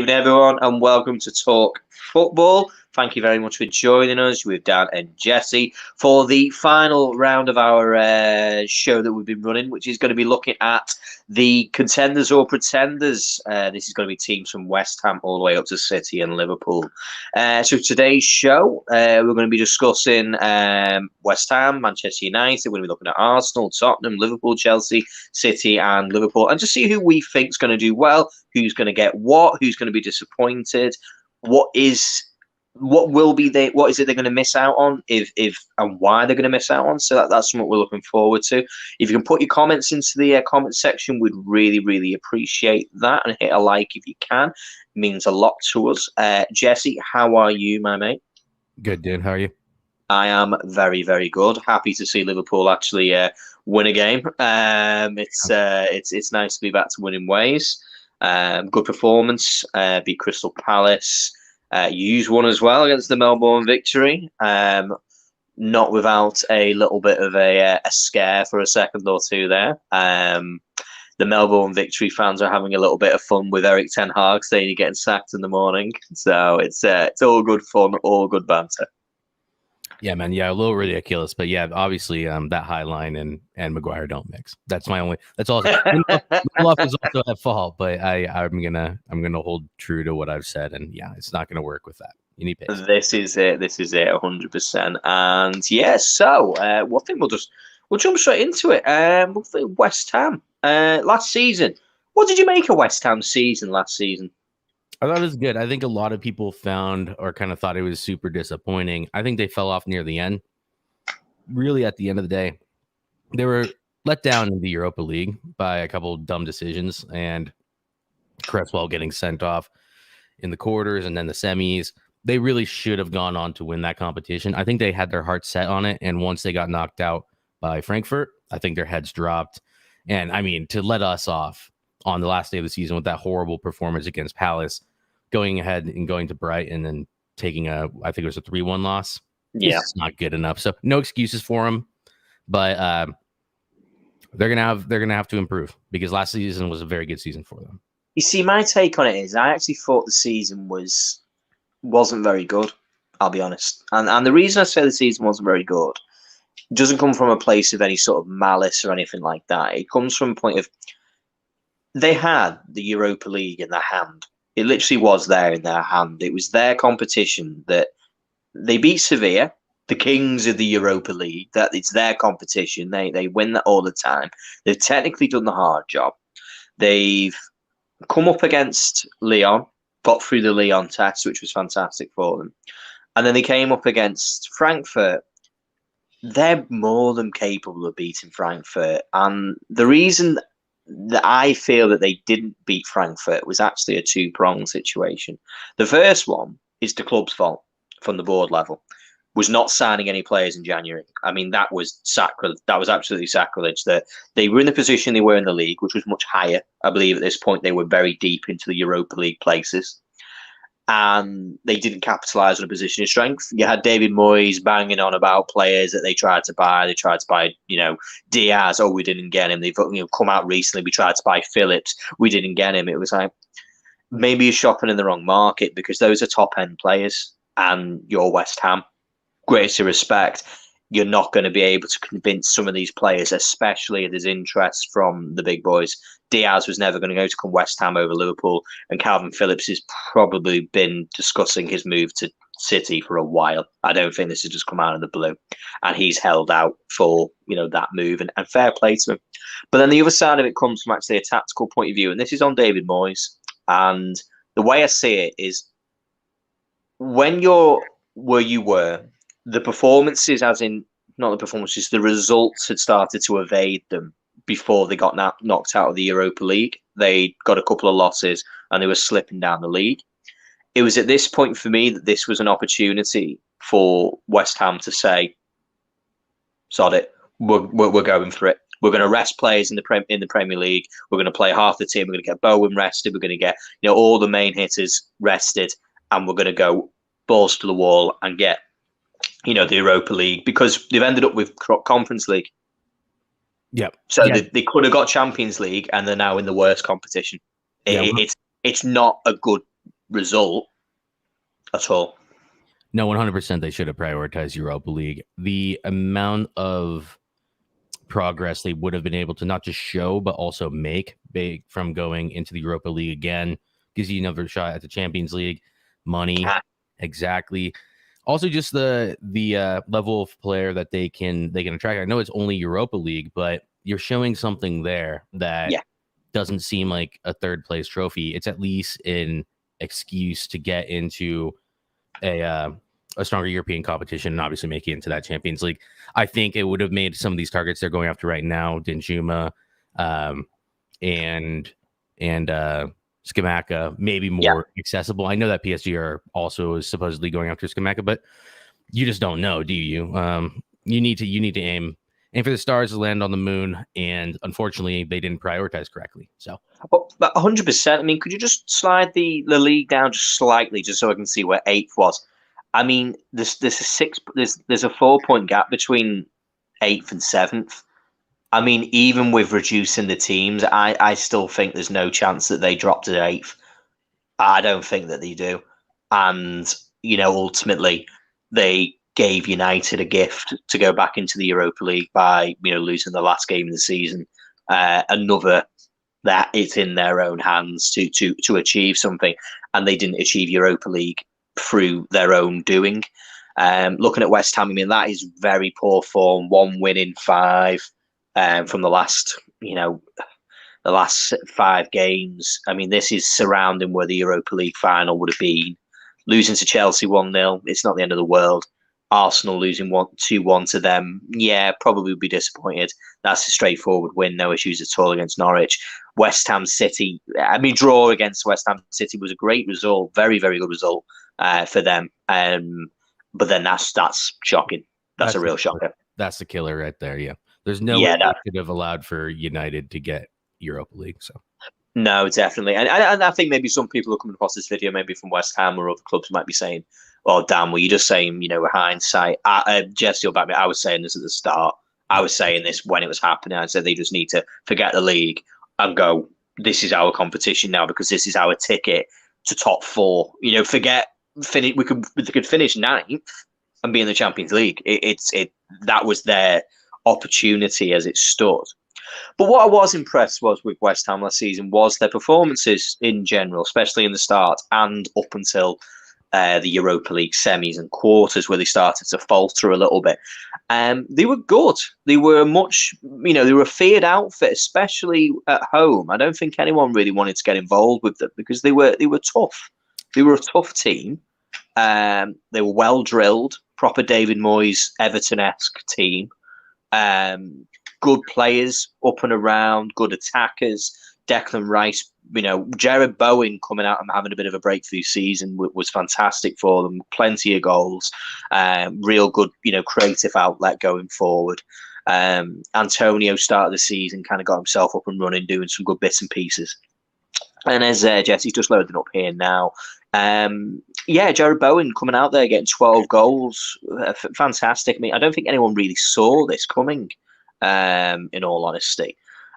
evening, everyone, and welcome to Talk Football. Thank you very much for joining us with Dan and Jesse for the final round of our show that we've been running, which is going to be looking at the contenders or pretenders. This is going to be teams from West Ham all the way up to City and Liverpool. So today's show, we're going to be discussing West Ham, Manchester United. We're going to be looking at Arsenal, Tottenham, Liverpool, Chelsea, City and Liverpool, and just see who we think is going to do well, who's going to get what, who's going to be disappointed, what is it they're going to miss out on, if and why they're going to miss out on. So that's something we're looking forward to. If you can put your comments into the comment section, we'd really appreciate that, and hit a like if you can. It means a lot to us. Jesse, how are you, my mate? Good, dude. How are you? I am very good. Happy to see Liverpool actually win a game. It's nice to be back to winning ways. Good performance. Beat Crystal Palace. Used one as well against the Melbourne Victory. Not without a little bit of a scare for a second or two there. The Melbourne Victory fans are having a little bit of fun with Eric Ten Hag saying you're getting sacked in the morning. So it's all good fun, all good banter. Yeah, man. Yeah, a little ridiculous, but yeah, obviously, that high line and Maguire don't mix. That's all. Lindelof is also at fault, but I'm gonna hold true to what I've said, and yeah, it's not gonna work with that. You need pace. This is it. 100%. And yeah, so I think we'll jump straight into it. West Ham last season. What did you make of West Ham's season last season? I thought it was good. I think a lot of people found or kind of thought it was super disappointing. I think they fell off near the end. Really, at the end of the day, they were let down in the Europa League by a couple of dumb decisions, and Cresswell getting sent off in the quarters and then the semis. They really should have gone on to win that competition. I think they had their heart set on it, and once they got knocked out by Frankfurt, I think their heads dropped. And I mean, to let us off on the last day of the season with that horrible performance against Palace, going ahead and going to Brighton and taking I think it was a 3-1 loss. Yeah, it's not good enough. So no excuses for them, but they're gonna have to improve, because last season was a very good season for them. You see, my take on it is I actually thought the season wasn't very good. I'll be honest, and the reason I say the season wasn't very good doesn't come from a place of any sort of malice or anything like that. It comes from a point of they had the Europa League in their hand. It literally was there in their hand. It was their competition that they beat Sevilla, the kings of the Europa League. That it's their competition. They win that all the time. They've technically done the hard job. They've come up against Lyon, got through the Lyon test, which was fantastic for them. And then they came up against Frankfurt. They're more than capable of beating Frankfurt. And the reason that I feel that they didn't beat Frankfurt was actually a two-pronged situation. The first one is the club's fault from the board level, was not signing any players in January. I mean, that was sacrilege. That was absolutely sacrilege. They were in the position they were in the league, which was much higher. I believe at this point they were very deep into the Europa League places. And they didn't capitalise on a position of strength. You had David Moyes banging on about players that they tried to buy. They tried to buy, Diaz. Oh, we didn't get him. They've come out recently. We tried to buy Phillips. We didn't get him. It was like, maybe you're shopping in the wrong market, because those are top-end players. And you're West Ham. Greatest respect. You're not going to be able to convince some of these players, especially if there's interest from the big boys. Diaz was never going to go to West Ham over Liverpool, and Calvin Phillips has probably been discussing his move to City for a while. I don't think this has just come out of the blue, and he's held out for that move, and fair play to him. But then the other side of it comes from actually a tactical point of view, and this is on David Moyes. And the way I see it is, when you're where you were, the performances, the results had started to evade them before they got knocked out of the Europa League. They got a couple of losses and they were slipping down the league. It was at this point for me that this was an opportunity for West Ham to say, sod it, we're going for it. We're going to rest players in the Premier League. We're going to play half the team. We're going to get Bowen rested. We're going to get all the main hitters rested, and we're going to go balls to the wall and get the Europa League, because they've ended up with Conference League. Yep. So they could have got Champions League, and they're now in the worst competition. It's not a good result at all. No, 100% they should have prioritized Europa League. The amount of progress they would have been able to not just show, but also make big from going into the Europa League again gives you another shot at the Champions League. Money, exactly. Also, just the level of player that they can attract. I know it's only Europa League, but you're showing something there that doesn't seem like a third place trophy. It's at least an excuse to get into a stronger European competition and obviously make it into that Champions League. I think it would have made some of these targets they're going after right now, Danjuma, and Scamacca, maybe more accessible. I know that PSG are also supposedly going after Scamacca, but you just don't know, do you? You need to aim for the stars to land on the moon, and unfortunately, they didn't prioritize correctly. So, but 100%. I mean, could you just slide the league down just slightly, just so I can see where 8th was? I mean, there's a 4-point gap between 8th and 7th. I mean, even with reducing the teams, I still think there's no chance that they drop to 8th. I don't think that they do. And, ultimately, they gave United a gift to go back into the Europa League by, losing the last game of the season. Another that it's in their own hands to achieve something. And they didn't achieve Europa League through their own doing. Looking at West Ham, I mean, that is very poor form. 1 win in 5 from the last 5 games. I mean, this is surrounding where the Europa League final would have been. Losing to Chelsea 1-0, it's not the end of the world. Arsenal losing 2-1 to them, probably would be disappointed. That's a straightforward win, no issues at all against Norwich. West Ham City, draw against West Ham City was a great result, very, very good result for them. But then that's shocking. That's a real shocker. That's the killer right there, yeah. There's no way they could have allowed for United to get Europa League. So no, definitely, and I think maybe some people who are coming across this video, maybe from West Ham or other clubs, might be saying, "Well, Dan, were you just saying, with hindsight?" Jesse, you'll back me. I was saying this at the start. I was saying this when it was happening. I said they just need to forget the league and go. This is our competition now because this is our ticket to top 4. Forget finish. We could finish 9th and be in the Champions League. That was their opportunity as it stood. But what I was impressed with West Ham last season was their performances in general, especially in the start and up until the Europa League semis and quarters, where they started to falter a little bit. They were good. They were they were a feared outfit, especially at home. I don't think anyone really wanted to get involved with them because they were tough. They were a tough team. They were well drilled, proper David Moyes Everton-esque team. Good players up and around, good attackers. Declan Rice, Jared Bowen coming out and having a bit of a breakthrough season was fantastic for them. Plenty of goals, real good, creative outlet going forward. Antonio started the season, kind of got himself up and running, doing some good bits and pieces. And as Jesse's just loading up here now, Jared Bowen coming out there getting 12 goals, fantastic. I mean, I don't think anyone really saw this coming. In all honesty,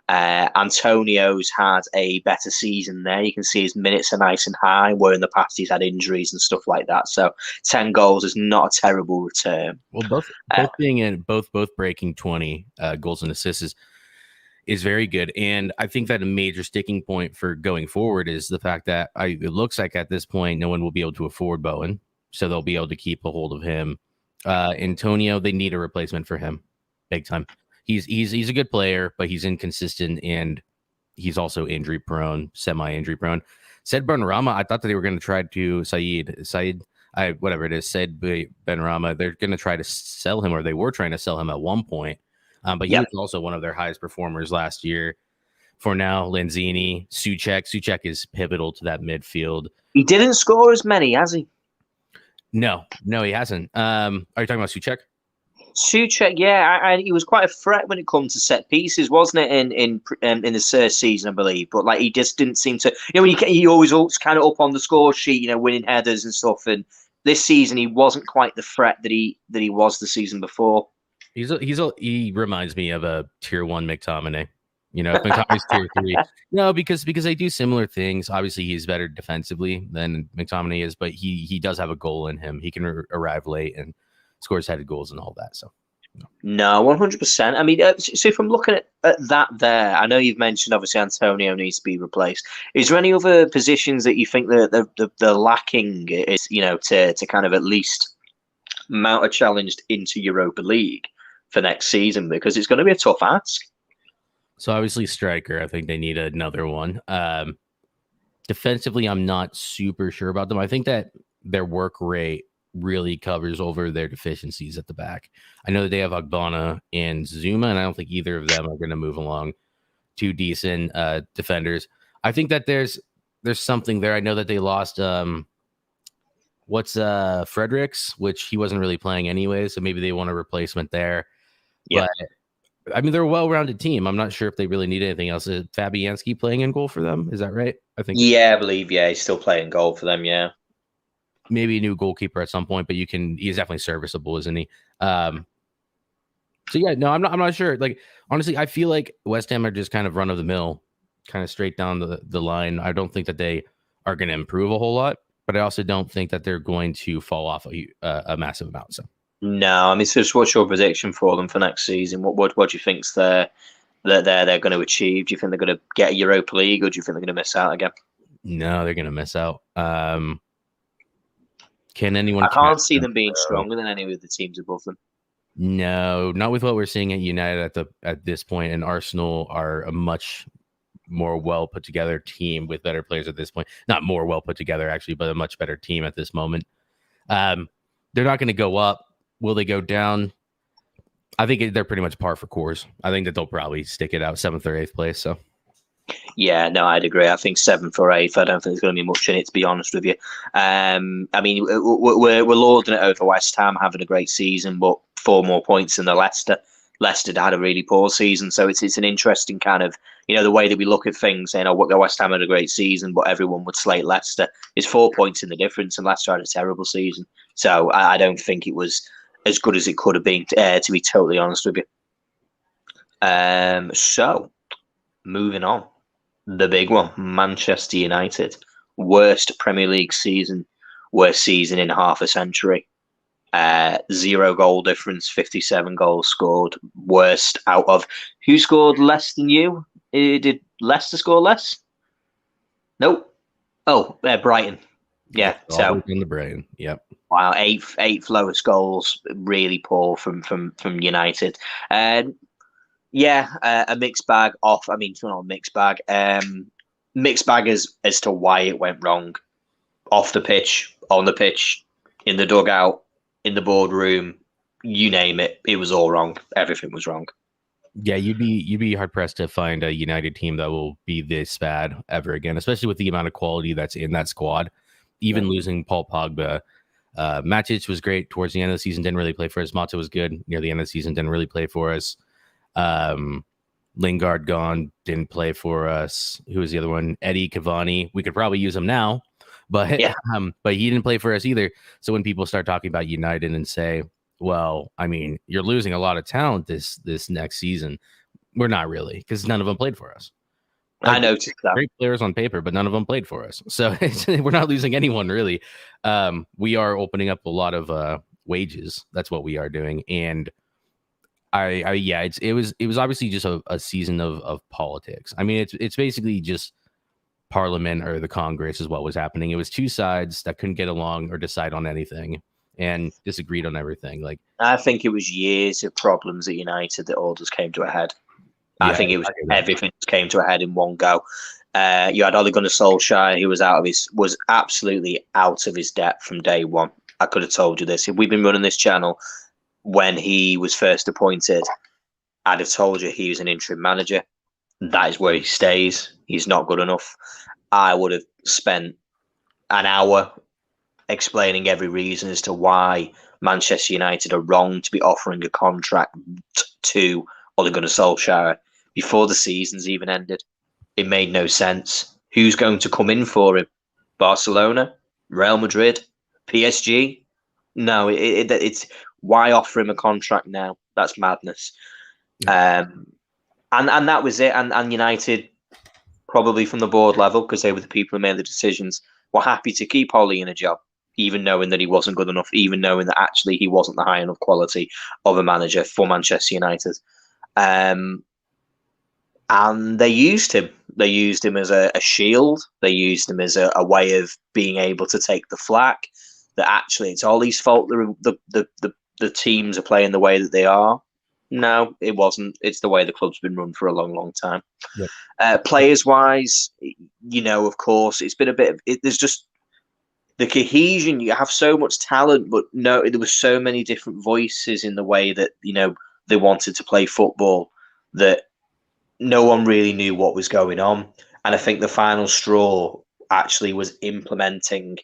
Antonio's had a better season there. You can see his minutes are nice and high, where in the past he's had injuries and stuff like that. So 10 goals is not a terrible return. Well, both being in both breaking 20 goals and assists is very good. And I think that a major sticking point for going forward is the fact that it looks like at this point no one will be able to afford Bowen, so they'll be able to keep a hold of him. Antonio, they need a replacement for him, big time. He's a good player, but he's inconsistent and he's also injury prone, semi-injury prone. Said Benrahma, I thought that they were going to try to Said Benrahma. They're going to try to sell him, or they were trying to sell him at one point. But he was also one of their highest performers last year. For now, Lanzini, Souček. Souček is pivotal to that midfield. He didn't score as many, has he? No, he hasn't. Are you talking about Souček? Souček, he was quite a threat when it comes to set pieces, wasn't it? In the first season, I believe. But he just didn't seem to. He always looks kind of up on the score sheet, winning headers and stuff. And this season, he wasn't quite the threat that he was the season before. He reminds me of a tier 1 McTominay. If McTominay's tier 3, no, because they do similar things. Obviously, he's better defensively than McTominay is, but he does have a goal in him. He can arrive late and scores headed goals and all that. So, no, 100%. I mean, so if I'm looking at that there, I know you've mentioned obviously Antonio needs to be replaced. Is there any other positions that you think that they're lacking? Is to kind of at least mount a challenge into Europa League for next season, because it's going to be a tough ask. So obviously striker, I think they need another one. Defensively, I'm not super sure about them. I think that their work rate really covers over their deficiencies at the back. I know that they have Ogbonna and Zuma, and I don't think either of them are going to move along. Two decent defenders. I think that there's something there. I know that they lost Fredericks, which he wasn't really playing anyway, so maybe they want a replacement there. Yeah. But I mean, they're a well-rounded team. I'm not sure if they really need anything else. Is Fabianski playing in goal for them? Is that right? I think. Yeah, I believe. Yeah, he's still playing goal for them. Yeah, maybe a new goalkeeper at some point, but he's definitely serviceable, isn't he? So yeah, no, I'm not sure. Like, honestly, I feel like West Ham are just kind of run of the mill, kind of straight down the line. I don't think that they are going to improve a whole lot, but I also don't think that they're going to fall off a massive amount. So. No, I mean, so what's your prediction for them for next season? What do you think's they're going to achieve? Do you think they're going to get a Europa League, or do you think they're going to miss out again? No, they're going to miss out. Can anyone? I can't see them being stronger than any of the teams above them. No, not with what we're seeing at United at this point, and Arsenal are a much more well put together team with better players at this point. Not more well put together actually, but a much better team at this moment. They're not going to go up. Will they go down? I think they're pretty much par for course. I think that they'll probably stick it out 7th or 8th place. So, yeah, no, I'd agree. I think 7th or 8th. I don't think there's going to be much in it, to be honest with you. I mean, we're lording it over West Ham having a great season, but 4 more points than the Leicester. Leicester had a really poor season, so it's an interesting kind of the way that we look at things. Saying, West Ham had a great season, but everyone would slate Leicester. It's 4 points in the difference, and Leicester had a terrible season. So I don't think it was as good as it could have been, to be totally honest with you. So, moving on. The big one, Manchester United. Worst Premier League season, worst season in half a century. 0 goal difference, 57 goals scored. Worst out of... Who scored less than you? Did Leicester score less? Nope. Oh, Brighton. Yeah, so... in the Brighton, yep. Wow, eighth lowest goals, really poor from United. A mixed bag off. I mean, it's not a mixed bag. Mixed bag as to why it went wrong. Off the pitch, on the pitch, in the dugout, in the boardroom, you name it. It was all wrong. Everything was wrong. Yeah, you'd be hard pressed to find a United team that will be this bad ever again, especially with the amount of quality that's in that squad. Even losing Paul Pogba. Matic was great towards the end of the season, didn't really play for us. Mata was good near the end of the season, didn't really play for us. Lingard gone, didn't play for us. Who was the other one? Eddie Cavani. We could probably use him now, but he didn't play for us either. So when people start talking about United and say, well, I mean, you're losing a lot of talent this next season, we're not really, because none of them played for us. I noticed that. Great players on paper, but none of them played for us. So we're not losing anyone really. We are opening up a lot of wages. That's what we are doing. And it was obviously just a season of politics. I mean, it's basically just Parliament or the Congress is what was happening. It was 2 sides that couldn't get along or decide on anything and disagreed on everything. Like, I think it was years of problems at United that all just came to a head. I think it was everything came to a head in one go. You had Ole Gunnar Solskjaer, who was absolutely out of his depth from day one. I could have told you this. If we'd been running this channel when he was first appointed, I'd have told you he was an interim manager. That is where he stays. He's not good enough. I would have spent an hour explaining every reason as to why Manchester United are wrong to be offering a contract to Ole Gunnar Solskjaer before the season's even ended. It made no sense. Who's going to come in for him? Barcelona? Real Madrid? PSG? No, it's why offer him a contract now? That's madness. And that was it. And United, probably from the board level, because they were the people who made the decisions, were happy to keep Ollie in a job, even knowing that he wasn't good enough, even knowing that actually he wasn't the high enough quality of a manager for Manchester United. And they used him. They used him as a shield. They used him as a way of being able to take the flak. That actually it's Ollie's fault the teams are playing the way that they are. No, it wasn't. It's the way the club's been run for a long, long time. Yep. Players-wise, of course, it's been a bit of there's just the cohesion. You have so much talent, but no, there were so many different voices in the way that, they wanted to play football that no one really knew what was going on. And I think the final straw actually was implementing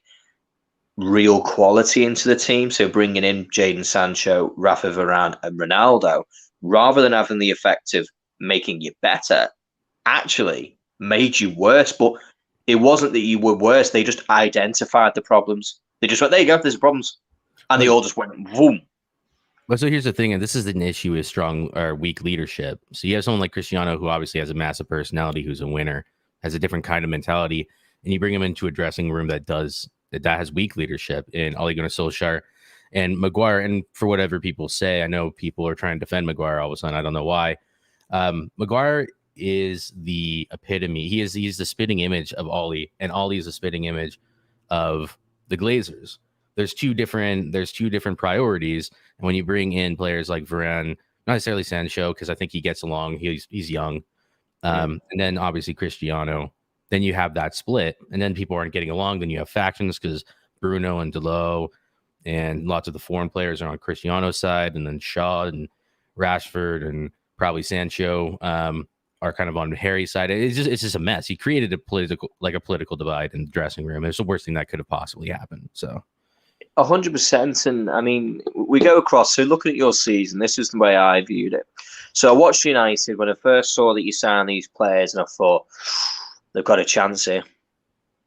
real quality into the team. So bringing in Jadon Sancho, Rafa Varane and Ronaldo, rather than having the effect of making you better, actually made you worse. But it wasn't that you were worse. They just identified the problems. They just went, there you go, there's the problems. And they all just went, boom. But so here's the thing, and this is an issue with strong or weak leadership. So you have someone like Cristiano, who obviously has a massive personality, who's a winner, has a different kind of mentality, and you bring him into a dressing room that has weak leadership in Ole Gunnar Solskjaer and Maguire. And for whatever people say, I know people are trying to defend Maguire all of a sudden. I don't know why. Maguire is the epitome. He's the spitting image of Ole, and Ole is the spitting image of the Glazers. There's two different priorities. And when you bring in players like Varane, not necessarily Sancho, because I think he gets along. He's young. And then obviously Cristiano. Then you have that split. And then people aren't getting along. Then you have factions because Bruno and Dalot and lots of the foreign players are on Cristiano's side. And then Shaw and Rashford and probably Sancho are kind of on Harry's side. It's just a mess. He created a political divide in the dressing room. It's the worst thing that could have possibly happened. So 100%. And I mean, we go across. So looking at your season, this is the way I viewed it. So I watched United when I first saw that you signed these players, and I thought, they've got a chance here.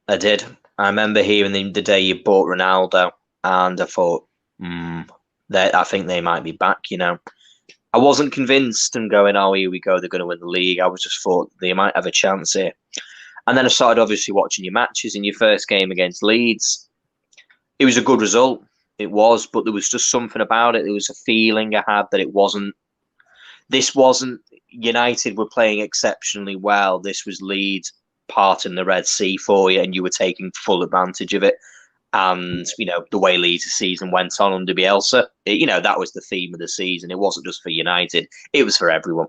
I did. I remember hearing the day you bought Ronaldo, and I thought, I think they might be back, I wasn't convinced and going, oh, here we go, they're going to win the league. I was just thought they might have a chance here. And then I started obviously watching your matches. In your first game against Leeds, it was a good result. It was, but there was just something about it. There was a feeling I had that this wasn't United were playing exceptionally well. This was Leeds parting the Red Sea for you, and you were taking full advantage of it. And, the way Leeds' season went on under Bielsa, that was the theme of the season. It wasn't just for United. It was for everyone.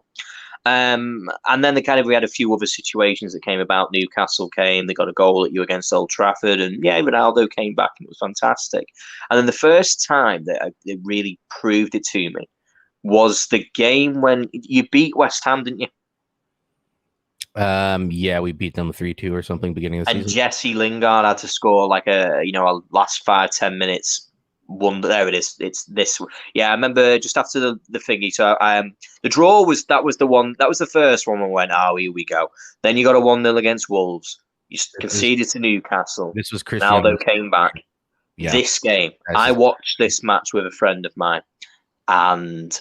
And then we had a few other situations that came about. Newcastle came, they got a goal at you against Old Trafford, and Ronaldo came back, and it was fantastic. And then the first time that it really proved it to me was the game when you beat West Ham, didn't you? We beat them 3-2 or something beginning of the season. And Jesse Lingard had to score a last 5-10 minutes wonder. There it is. It's this. Yeah, I remember just after the thingy. So the draw was the first one. We went, oh, here we go. Then you got a 1-0 against Wolves. You conceded to Newcastle. This was Cristiano. Ronaldo came back. Yeah. This game, I watched this match with a friend of mine, and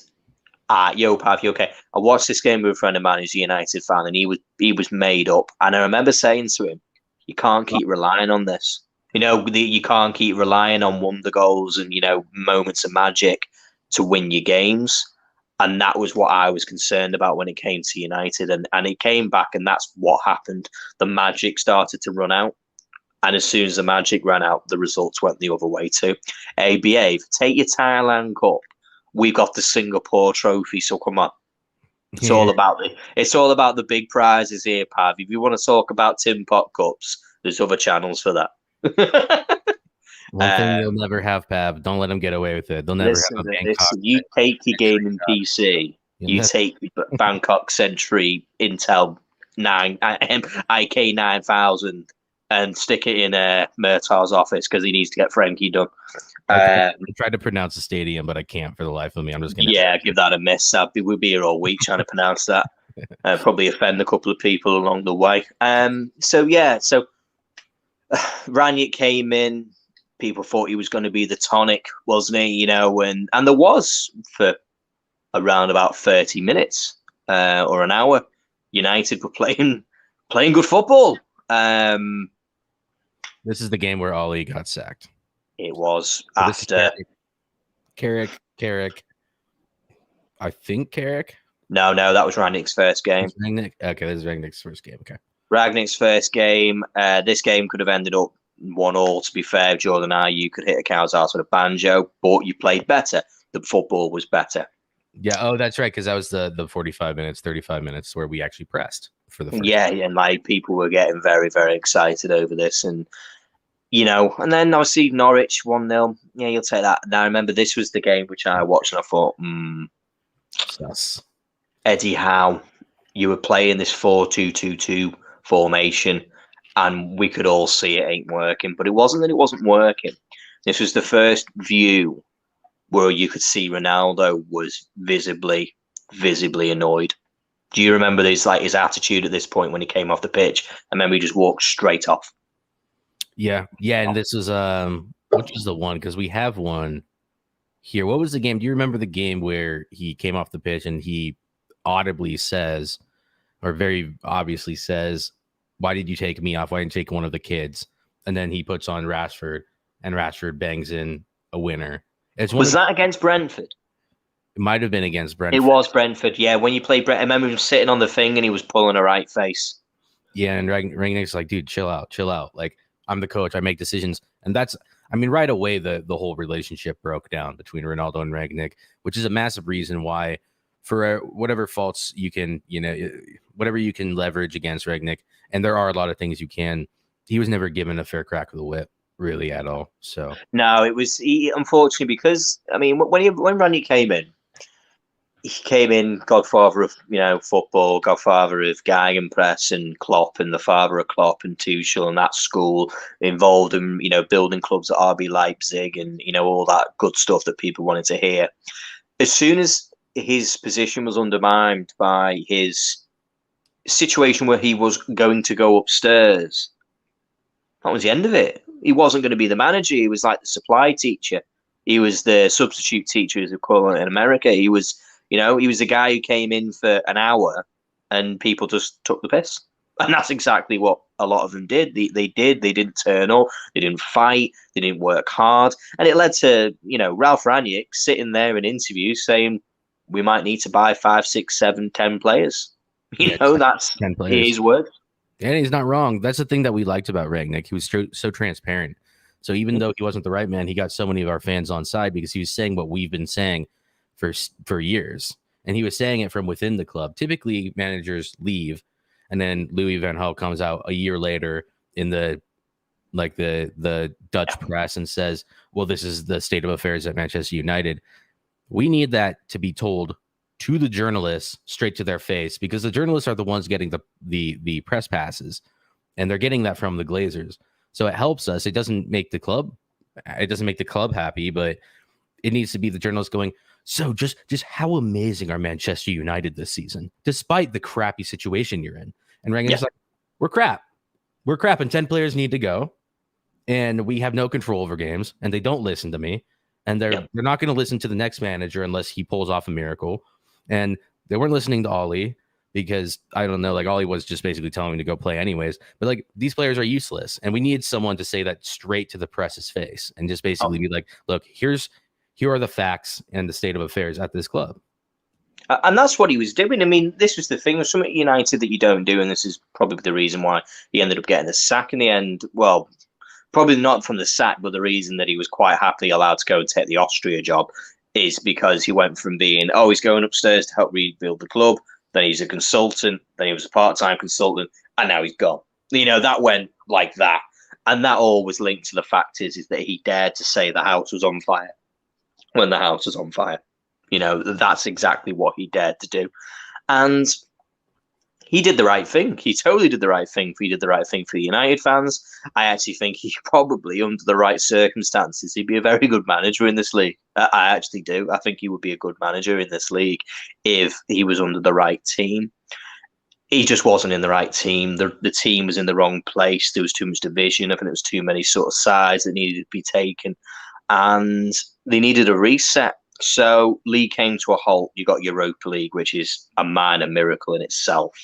yo, Pav, you okay? I watched this game with a friend of mine who's a United fan, and he was made up. And I remember saying to him, you can't keep relying on this. You can't keep relying on wonder goals and, moments of magic to win your games. And that was what I was concerned about when it came to United. And it came back, and that's what happened. The magic started to run out. And as soon as the magic ran out, the results went the other way too. Hey, behave. Take your Thailand Cup. We've got the Singapore trophy, so come on. It's all about the big prizes here, Pav. If you want to talk about Tin Pot Cups, there's other channels for that. One thing you'll never have, Pav. Don't let them get away with it. They'll never have a Bangkok. You take your gaming PC. You take Bangkok Century Intel 9 IK 9000 and stick it in Murtaugh's office because he needs to get Frankie done. I tried to pronounce the stadium, but I can't for the life of me. I'm just going to give that a miss. We'll be here all week trying to pronounce that. Probably offend a couple of people along the way. So Ranić came in. People thought he was going to be the tonic, wasn't he? And there was for around about 30 minutes. or an hour, United were playing good football. This is the game where Ollie got sacked. It was So after Carrick. I think Carrick. No, that was Rangnick's first game. Okay, this is Rangnick's first game. Okay. Rangnick's first game. This game could have ended up 1-1, to be fair. Jordan Ayew could hit a cow's ass with a banjo, but you played better. The football was better. Yeah, oh, that's right, because that was the 45 minutes, 35 minutes where we actually pressed for the first. Yeah, and like people were getting very, very excited over this. And, and then obviously Norwich 1-0. Yeah, you'll take that. Now, remember, this was the game which I watched and I thought, Yes. Eddie Howe, you were playing this 4-2-2-2 formation, and we could all see it ain't working. But it wasn't that it wasn't working. This was the first view where you could see Ronaldo was visibly annoyed. Do you remember his attitude at this point when he came off the pitch, and then we just walked straight off? Yeah, and this was which is the one, because we have one here. What was the game? Do you remember the game where he came off the pitch and he audibly says, or very obviously says, "Why did you take me off? Why didn't you take one of the kids?" And then he puts on Rashford, and Rashford bangs in a winner. Was that against Brentford? It might have been against Brentford. It was Brentford, yeah. When you played Brentford, I remember him sitting on the thing and he was pulling a right face. Yeah, and Rangnick's like, dude, chill out. Like, I'm the coach. I make decisions. And that's, right away, the whole relationship broke down between Ronaldo and Rangnick, which is a massive reason why, for whatever faults you can, whatever you can leverage against Rangnick, and there are a lot of things you can, he was never given a fair crack of the whip, really, at all. So no, it was unfortunately, because when Randy came in, he came in godfather of football, godfather of Gegenpress and Klopp, and the father of Klopp and Tuchel and that school, involved in building clubs at RB Leipzig and all that good stuff that people wanted to hear. As soon as his position was undermined by his situation where he was going to go upstairs, that was the end of it. He wasn't going to be the manager. He was like the supply teacher. He was the substitute teacher, as they call it in America. He was, he was the guy who came in for an hour and people just took the piss. And that's exactly what a lot of them did. They didn't turn up. They didn't fight. They didn't work hard. And it led to, Ralph Rangnick sitting there in interviews saying, we might need to buy 5, 6, 7, 10 players. That's 10 players. His word. And he's not wrong. That's the thing that we liked about Rangnick. He was so transparent. So even though he wasn't the right man, he got so many of our fans on side because he was saying what we've been saying for years. And he was saying it from within the club. Typically, managers leave, and then Louis van Gaal comes out a year later in the Dutch press and says, well, this is the state of affairs at Manchester United. We need that to be told to the journalists straight to their face, because the journalists are the ones getting the press passes, and they're getting that from the Glazers. So it helps us. It doesn't make the club happy, but it needs to be the journalists going, so just how amazing are Manchester United this season, despite the crappy situation you're in. And Rangnick's like, we're crap, and 10 players need to go, and we have no control over games, and they don't listen to me, and they're not going to listen to the next manager unless he pulls off a miracle. And they weren't listening to Ollie because, I don't know, like Ollie was just basically telling me to go play anyways. But like, these players are useless, and we need someone to say that straight to the press's face and just basically be like, look, here are the facts and the state of affairs at this club. And that's what he was doing. I mean, this was the thing with something United that you don't do, and this is probably the reason why he ended up getting the sack in the end. Well, probably not from the sack, but the reason that he was quite happily allowed to go and take the Austria job is because he went from being, he's going upstairs to help rebuild the club, then he's a consultant, then he was a part-time consultant, and now he's gone. That went like that. And that all was linked to the fact is that he dared to say the house was on fire when the house was on fire. That's exactly what he dared to do. And he did the right thing. He totally did the right thing. He did the right thing for the United fans. I actually think he probably, under the right circumstances, he'd be a very good manager in this league. I actually do. I think he would be a good manager in this league if he was under the right team. He just wasn't in the right team. The team was in the wrong place. There was too much division. I think there was too many sort of sides that needed to be taken. And they needed a reset. So league came to a halt. You got Europa League, which is a minor miracle in itself.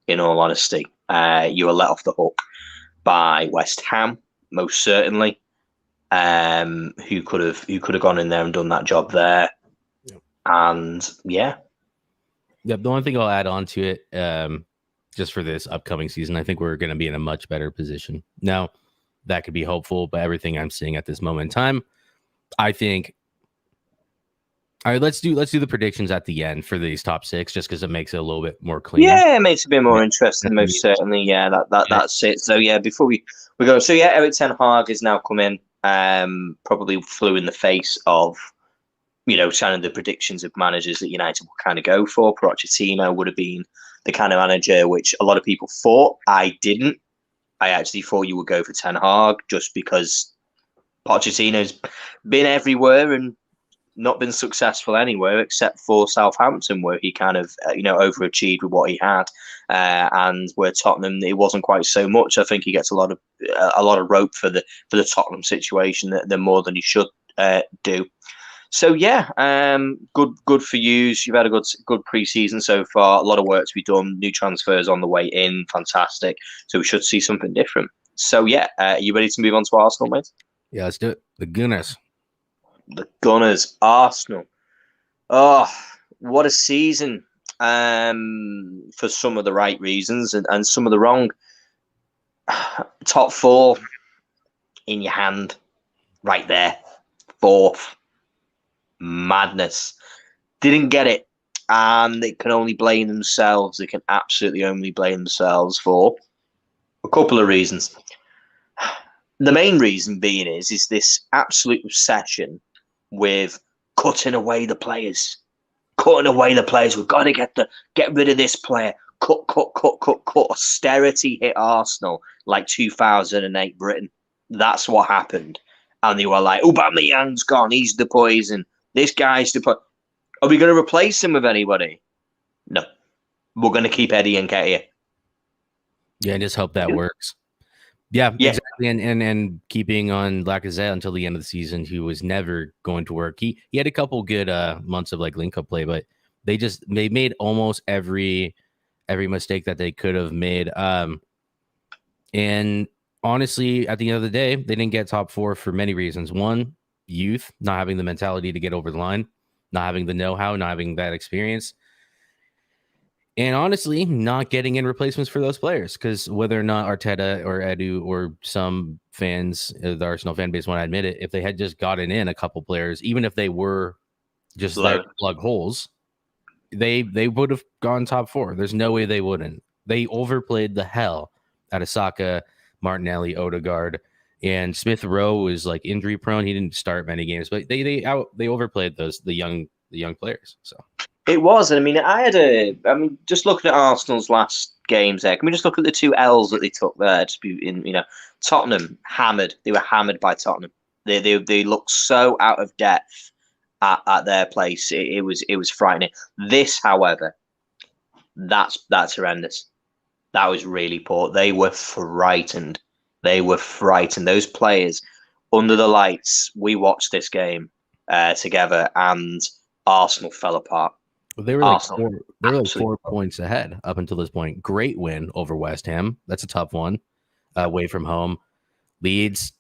In all honesty, you were let off the hook by West Ham, most certainly. Who could have gone in there and done that job there? Yep. And yeah. The only thing I'll add on to it, just for this upcoming season, I think we're going to be in a much better position. Now, that could be hopeful, but everything I'm seeing at this moment in time, I think. All right, let's do the predictions at the end for these top 6, just because it makes it a little bit more clean. Yeah, it makes it a bit more interesting, most certainly. Yeah, that's it. So yeah, before we go, so yeah, Eric Ten Hag is now come in. Probably flew in the face of, kind of the predictions of managers that United will kind of go for. Pochettino would have been the kind of manager which a lot of people thought. I didn't. I actually thought you would go for Ten Hag just because Pochettino's been everywhere and not been successful anywhere except for Southampton, where he kind of overachieved with what he had, and where Tottenham it wasn't quite so much. I think he gets a lot of rope for the Tottenham situation that more than he should do. So yeah, good for you. You've had a good pre-season so far. A lot of work to be done. New transfers on the way in, fantastic. So we should see something different. So yeah, are you ready to move on to Arsenal, mate? Yeah, let's do it. The Gunners. The Gunners, Arsenal. Oh, what a season! For some of the right reasons and some of the wrong. Top 4 in your hand, right there. 4th. Madness. Didn't get it, and they can only blame themselves. They can absolutely only blame themselves for a couple of reasons. The main reason being is this absolute obsession with cutting away the players. We've got to get rid of this player. Cut. Austerity hit Arsenal like 2008 Britain. That's what happened. And they were like, Aubameyang's gone. He's the poison. This guy's the poison. Are we going to replace him with anybody? No. We're going to keep Eddie Nketiah. Yeah, just hope that works. Yeah, exactly. And keeping on Lacazette until the end of the season, who was never going to work. He had a couple good months of like link-up play, but they made almost every mistake that they could have made. And honestly, at the end of the day, they didn't get top 4 for many reasons. One, youth, not having the mentality to get over the line, not having the know-how, not having that experience. And honestly, not getting in replacements for those players, because whether or not Arteta or Edu or some fans, the Arsenal fan base want to admit it, if they had just gotten in a couple players, even if they were just there to plug holes, they would have gone top 4. There's no way they wouldn't. They overplayed the hell out of Saka, Martinelli, Odegaard, and Smith Rowe was like injury prone. He didn't start many games, but they overplayed the young players. So. It was, and just looking at Arsenal's last games there, can we just look at the 2 L's that they took there? Just be Tottenham hammered. They were hammered by Tottenham. They looked so out of depth at their place. It was frightening. This, however, that's horrendous. That was really poor. They were frightened. Those players under the lights. We watched this game together, and Arsenal fell apart. Well, they were 4 points ahead up until this point. Great win over West Ham. That's a tough one. Away from home. Leeds.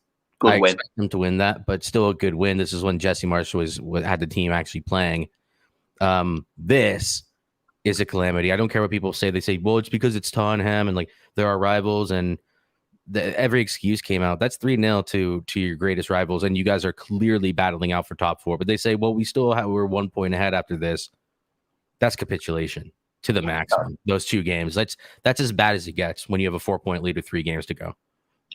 I expect them to win that, but still a good win. This is when Jesse Marsh had the team actually playing. This is a calamity. I don't care what people say. They say, well, it's because it's Tottenham and like they're our rivals, and every excuse came out. That's 3-0 to your greatest rivals, and you guys are clearly battling out for top 4. But they say, well, we're 1 point ahead after this. That's capitulation to the maximum. Those 2 games. That's as bad as it gets when you have a 4-point lead with 3 games to go.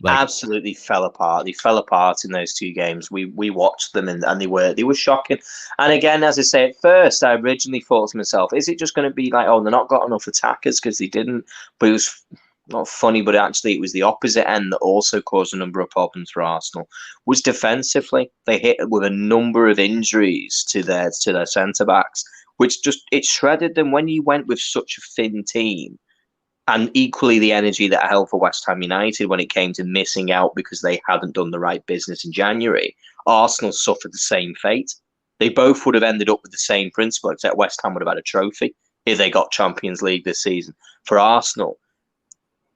Absolutely fell apart. They fell apart in those 2 games. We watched them and they were shocking. And again, as I say, at first I originally thought to myself, is it just going to be like, they're not got enough attackers because they didn't? But it was not funny, but actually it was the opposite end that also caused a number of problems for Arsenal. Was defensively. They hit with a number of injuries to their centre backs, which just it shredded them. When you went with such a thin team, and equally the energy that I held for West Ham United when it came to missing out because they hadn't done the right business in January, Arsenal suffered the same fate. They both would have ended up with the same principle, except West Ham would have had a trophy if they got Champions League this season. For Arsenal,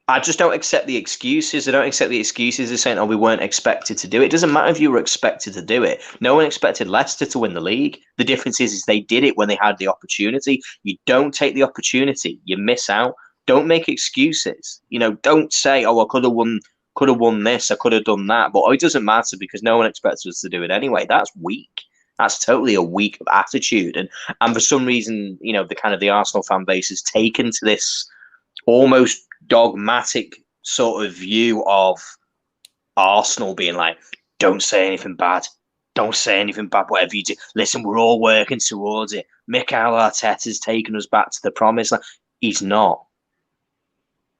I just don't accept the excuses. I don't accept the excuses of saying, oh, we weren't expected to do it. It doesn't matter if you were expected to do it. No one expected Leicester to win the league. The difference is they did it when they had the opportunity. You don't take the opportunity, you miss out. Don't make excuses. Don't say, oh, I could have won this, I could have done that. But it doesn't matter because no one expects us to do it anyway. That's weak. That's totally a weak attitude. And for some reason, the Arsenal fan base has taken to this almost dogmatic sort of view of Arsenal being like, don't say anything bad. Don't say anything bad, whatever you do. Listen, we're all working towards it. Mikel Arteta's taken us back to the promise. He's not.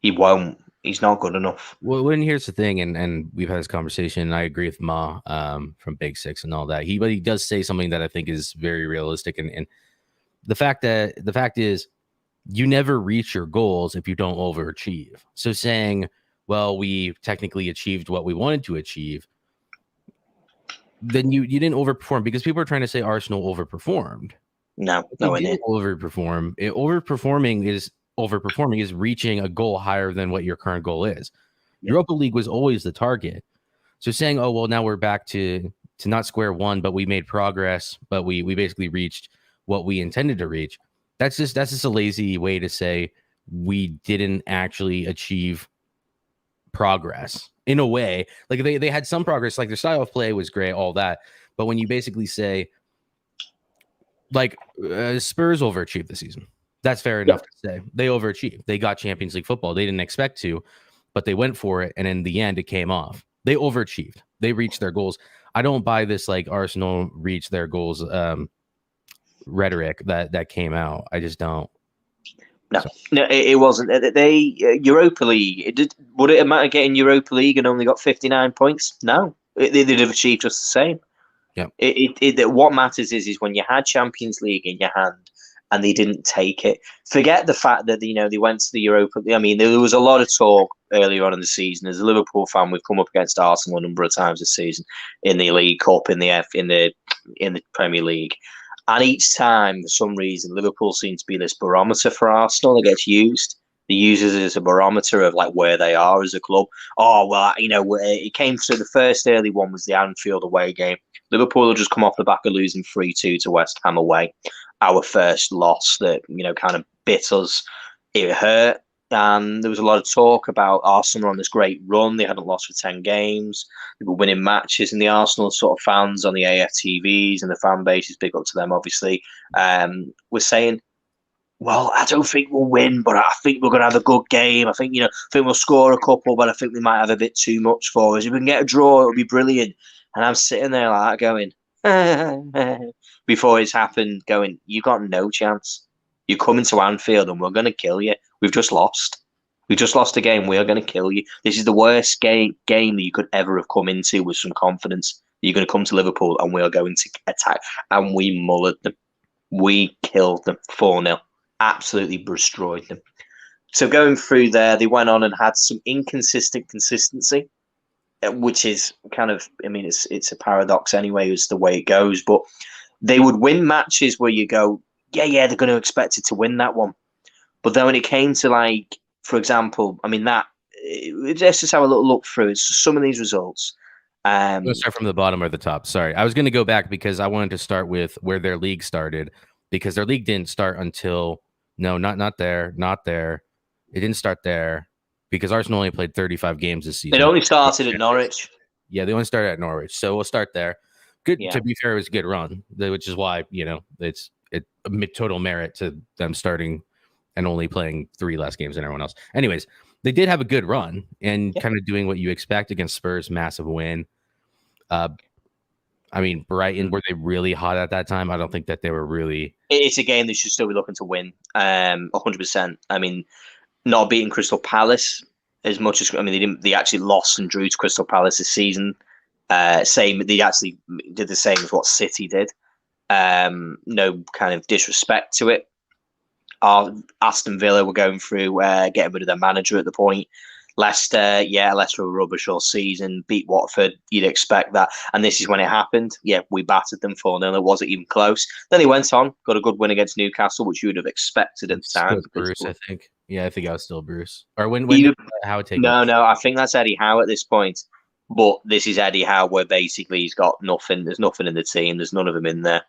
He won't. He's not good enough. Well, here's the thing, and we've had this conversation, and I agree with Ma from Big Six and all that. But he does say something that I think is very realistic, and the fact is, you never reach your goals if you don't overachieve. So saying, well, we technically achieved what we wanted to achieve, then you didn't overperform, because people are trying to say Arsenal overperformed. No, it didn't overperform. Overperforming is reaching a goal higher than what your current goal is. Yep. Europa League was always the target. So saying, oh, well, now we're back to not square one, but we made progress, but we basically reached what we intended to reach. That's just a lazy way to say we didn't actually achieve progress in a way. Like they had some progress, like their style of play was great, all that. But when you basically say, like, Spurs overachieved this season, that's fair enough to say. They overachieved. They got Champions League football. They didn't expect to, but they went for it, and in the end, it came off. They overachieved. They reached their goals. I don't buy this like Arsenal reached their goals rhetoric that came out. I just don't. No, it wasn't. They Europa League. Would it matter getting Europa League and only got 59 points? No, they'd have achieved just the same. Yeah. What matters is when you had Champions League in your hand and they didn't take it. Forget the fact that they went to the Europa League. I mean, there was a lot of talk earlier on in the season. As a Liverpool fan, we've come up against Arsenal a number of times this season in the League Cup, in the Premier League. And each time, for some reason, Liverpool seems to be this barometer for Arsenal that gets used. They use it as a barometer of like where they are as a club. Oh, well, it came through. The first early one was the Anfield away game. Liverpool had just come off the back of losing 3-2 to West Ham away. Our first loss that, kind of bit us. It hurt. And there was a lot of talk about Arsenal on this great run. They hadn't lost for 10 games. They were winning matches, and the Arsenal sort of fans on the AFTVs and the fan bases, big up to them, obviously, were saying, well, I don't think we'll win, but I think we're going to have a good game. I think we'll score a couple, but I think we might have a bit too much for us. If we can get a draw, it'll be brilliant. And I'm sitting there like that going, before it's happened, going, you got no chance. You're coming to Anfield and we're going to kill you. We've just lost. We just lost a game. We are going to kill you. This is the worst game that you could ever have come into with some confidence. You're going to come to Liverpool and we are going to attack. And we mullered them. We killed them 4-0. Absolutely destroyed them. So going through there, they went on and had some inconsistent consistency, which is kind of, it's a paradox anyway, is the way it goes. But they would win matches where you go, yeah, they're going to expect it to win that one. But then when it came to, like, for example, let's just have a little look through some of these results. Let's start from the bottom or the top. Sorry, I was going to go back because I wanted to start with where their league started, because their league didn't start until not there. It didn't start there because Arsenal only played 35 games this season. It only started at Norwich. Yeah, they only started at Norwich, so we'll start there. Good. Yeah. To be fair, it was a good run, which is why it's total merit to them starting and only playing 3 less games than everyone else. Anyways, they did have a good run and kind of doing what you expect against Spurs. Massive win. Brighton, were they really hot at that time? I don't think that they were really. It's a game they should still be looking to win. 100%. Not beating Crystal Palace as much as they actually lost and drew to Crystal Palace this season. They actually did the same as what City did. No kind of disrespect to it. Aston Villa were going through getting rid of their manager at the point. Leicester, Leicester were rubbish all season, beat Watford, you'd expect that. And this is when it happened. Yeah, we battered them 4-0. It wasn't even close. Then he went on, got a good win against Newcastle, which you would have expected at the time. Bruce, I think. Yeah, I think I was still Bruce. Or when Either, did Howard take over? no, I think that's Eddie Howe at this point. But this is Eddie Howe, where basically he's got nothing. There's nothing in the team. There's none of them in there.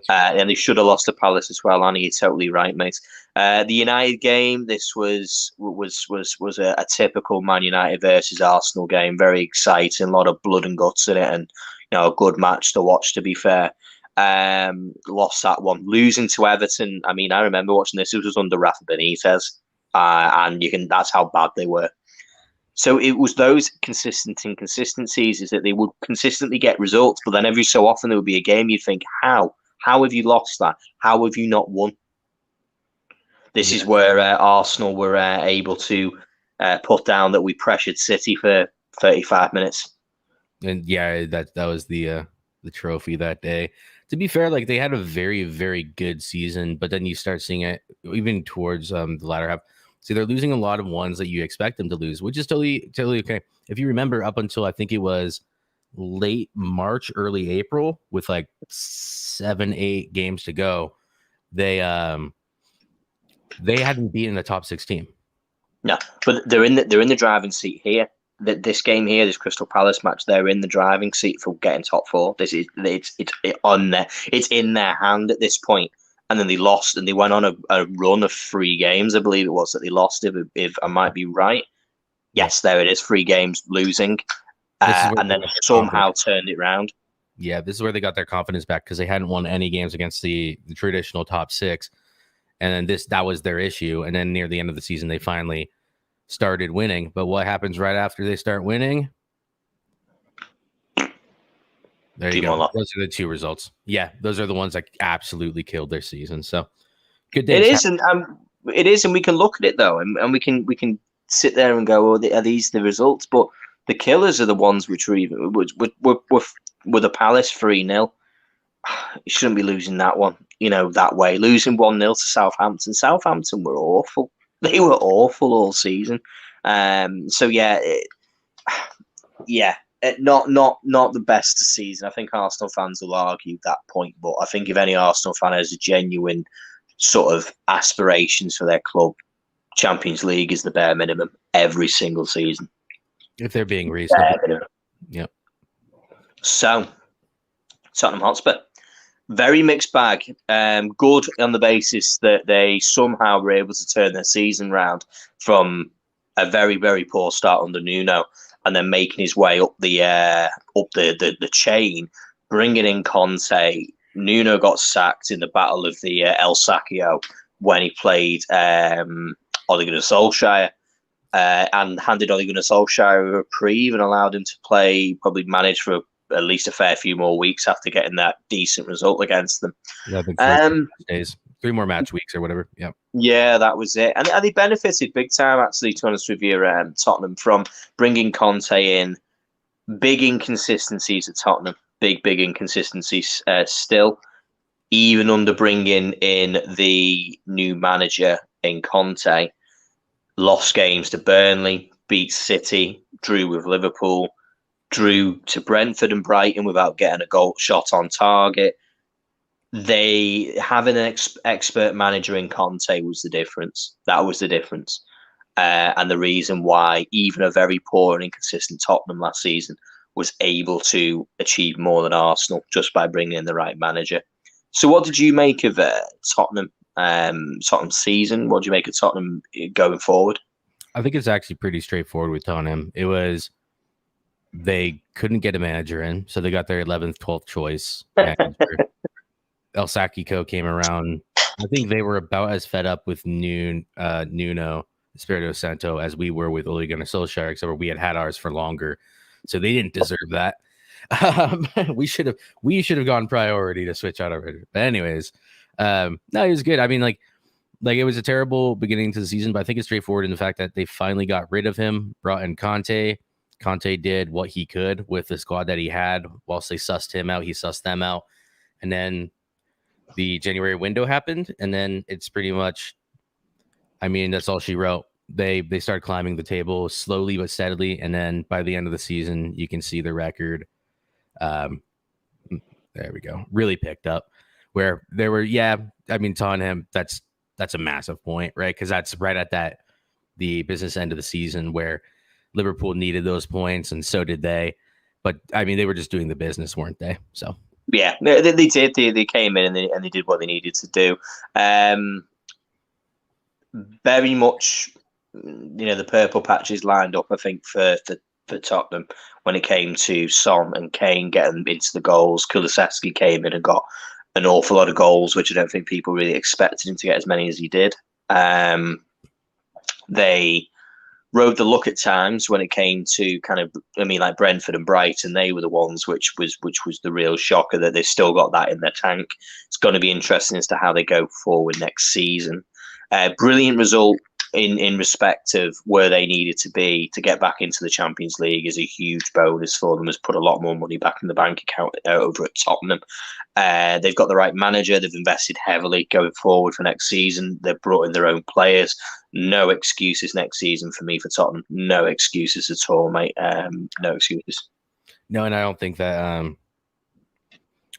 And they should have lost to Palace as well. Annie, you're totally right, mate. The United game. This was a typical Man United versus Arsenal game. Very exciting. A lot of blood and guts in it, and a good match to watch. To be fair, lost that one. Losing to Everton. I mean, I remember watching this. It was under Rafa Benitez, and that's how bad they were. So it was those consistent inconsistencies, is that they would consistently get results, but then every so often there would be a game you'd think, how have you lost that? How have you not won? This is where Arsenal were able to put down that we pressured City for 35 minutes. And that was the trophy that day. To be fair, like, they had a very, very good season, but then you start seeing it even towards the latter half. So they're losing a lot of ones that you expect them to lose, which is totally okay. If you remember, up until I think it was late March, early April, with like 7-8 games to go, they hadn't beaten the top 6 team. No, but they're in the driving seat here. This game here, this Crystal Palace match, they're in the driving seat for getting top 4. It's on there. It's in their hand at this point. And then they lost, and they went on a run of 3 games, I believe it was, that they lost, if I might be right. Yes, there it is, 3 games losing. And then somehow turned it around. Yeah, this is where they got their confidence back, because they hadn't won any games against the traditional top 6. And then that was their issue. And then near the end of the season, they finally started winning. But what happens right after they start winning? There you go. Those are the 2 results. Yeah, those are the ones that absolutely killed their season. So good day. It is, and we can look at it though, and we can sit there and go, "Oh, are these the results?" But the killers are the ones which were even with the Palace 3-0. You shouldn't be losing that one, that way. Losing 1-0 to Southampton. Southampton were awful. They were awful all season. Not the best season. I think Arsenal fans will argue that point, but I think if any Arsenal fan has a genuine sort of aspirations for their club, Champions League is the bare minimum every single season. If they're being reasonable. Yep. So, Tottenham Hotspur, very mixed bag. Good on the basis that they somehow were able to turn their season round from a very, very poor start under Nuno, and then making his way up the chain, bringing in Conte. Nuno got sacked in the battle of the El Sacchio when he played Ole Gunnar Solskjaer, and handed Ole Gunnar Solskjaer a reprieve and allowed him to manage for at least a fair few more weeks after getting that decent result against them. Yeah, I think 3 more match weeks or whatever. Yeah. Yeah, that was it. And they benefited big time, actually, to be honest with you, Tottenham, from bringing Conte in. Big inconsistencies at Tottenham. Big inconsistencies still. Even under bringing in the new manager in Conte. Lost games to Burnley, beat City, drew with Liverpool, drew to Brentford and Brighton without getting a goal shot on target. They having an expert manager in Conte was the difference. That was the difference. And the reason why even a very poor and inconsistent Tottenham last season was able to achieve more than Arsenal just by bringing in the right manager. So what did you make of Tottenham's season? What did you make of Tottenham going forward? I think it's actually pretty straightforward with Tottenham. It was they couldn't get a manager in, so they got their 11th, 12th choice manager. El Sacchio came around. I think they were about as fed up with Nuno Espirito Santo as we were with Ole Gunnar Solskjaer, except we had ours for longer, so they didn't deserve that. We should have gone priority to switch out already. But anyways, no, it was good. I mean, like it was a terrible beginning to the season, but I think it's straightforward in the fact that they finally got rid of him, brought in Conte. Conte did what he could with the squad that he had. Whilst they sussed him out, he sussed them out, and then the January window happened, and then it's pretty much, I mean, that's all she wrote. they started climbing the table slowly but steadily, and then by the end of the season, you can see the record. There we go. Really picked up where there were, Tottenham. That's a massive point, right? Because that's right at the business end of the season where Liverpool needed those points, and so did they. But I mean, they were just doing the business, weren't they? So yeah, they did. They came in and they did what they needed to do. Very much, the purple patches lined up, I think, for Tottenham when it came to Son and Kane getting into the goals. Kulusevski came in and got an awful lot of goals, which I don't think people really expected him to get as many as he did. They rode the luck at times when it came to like Brentford and Brighton. They were the ones which was the real shocker that they've still got that in their tank. It's going to be interesting as to how they go forward next season. Brilliant result in respect of where they needed to be to get back into the Champions League is a huge bonus for them. Has put a lot more money back in the bank account over at Tottenham. They've got the right manager. They've invested heavily going forward for next season. They've brought in their own players. No excuses next season for me for Tottenham. No excuses at all, mate. No excuses. No, and I don't think that.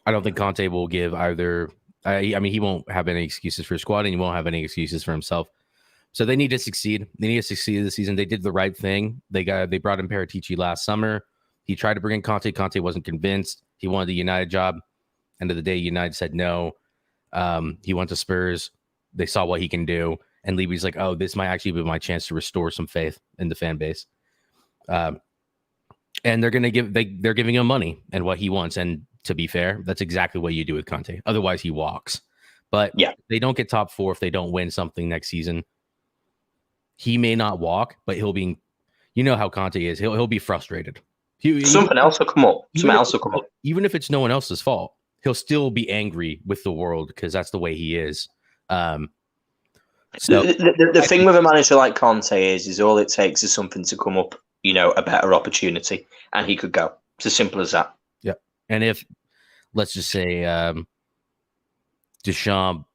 I don't think Conte will give either. I mean, he won't have any excuses for his squad, and he won't have any excuses for himself. So they need to succeed. They need to succeed this season. They did the right thing. They brought in Paratici last summer. He tried to bring in Conte. Conte wasn't convinced. He wanted the United job. End of the day, United said no. He went to Spurs. They saw what he can do. And Levy's like, oh, this might actually be my chance to restore some faith in the fan base. And they're giving him money and what he wants. And to be fair, that's exactly what you do with Conte. Otherwise, he walks. But yeah, they don't get top 4 if they don't win something next season. He may not walk, but he'll be. You know how Conte is. He'll be frustrated. Something else will come up. Even if it's no one else's fault, he'll still be angry with the world because that's the way he is. So the thing with a manager like Conte is all it takes is something to come up, a better opportunity, and he could go. It's as simple as that. Yeah. And if, let's just say, Deschamps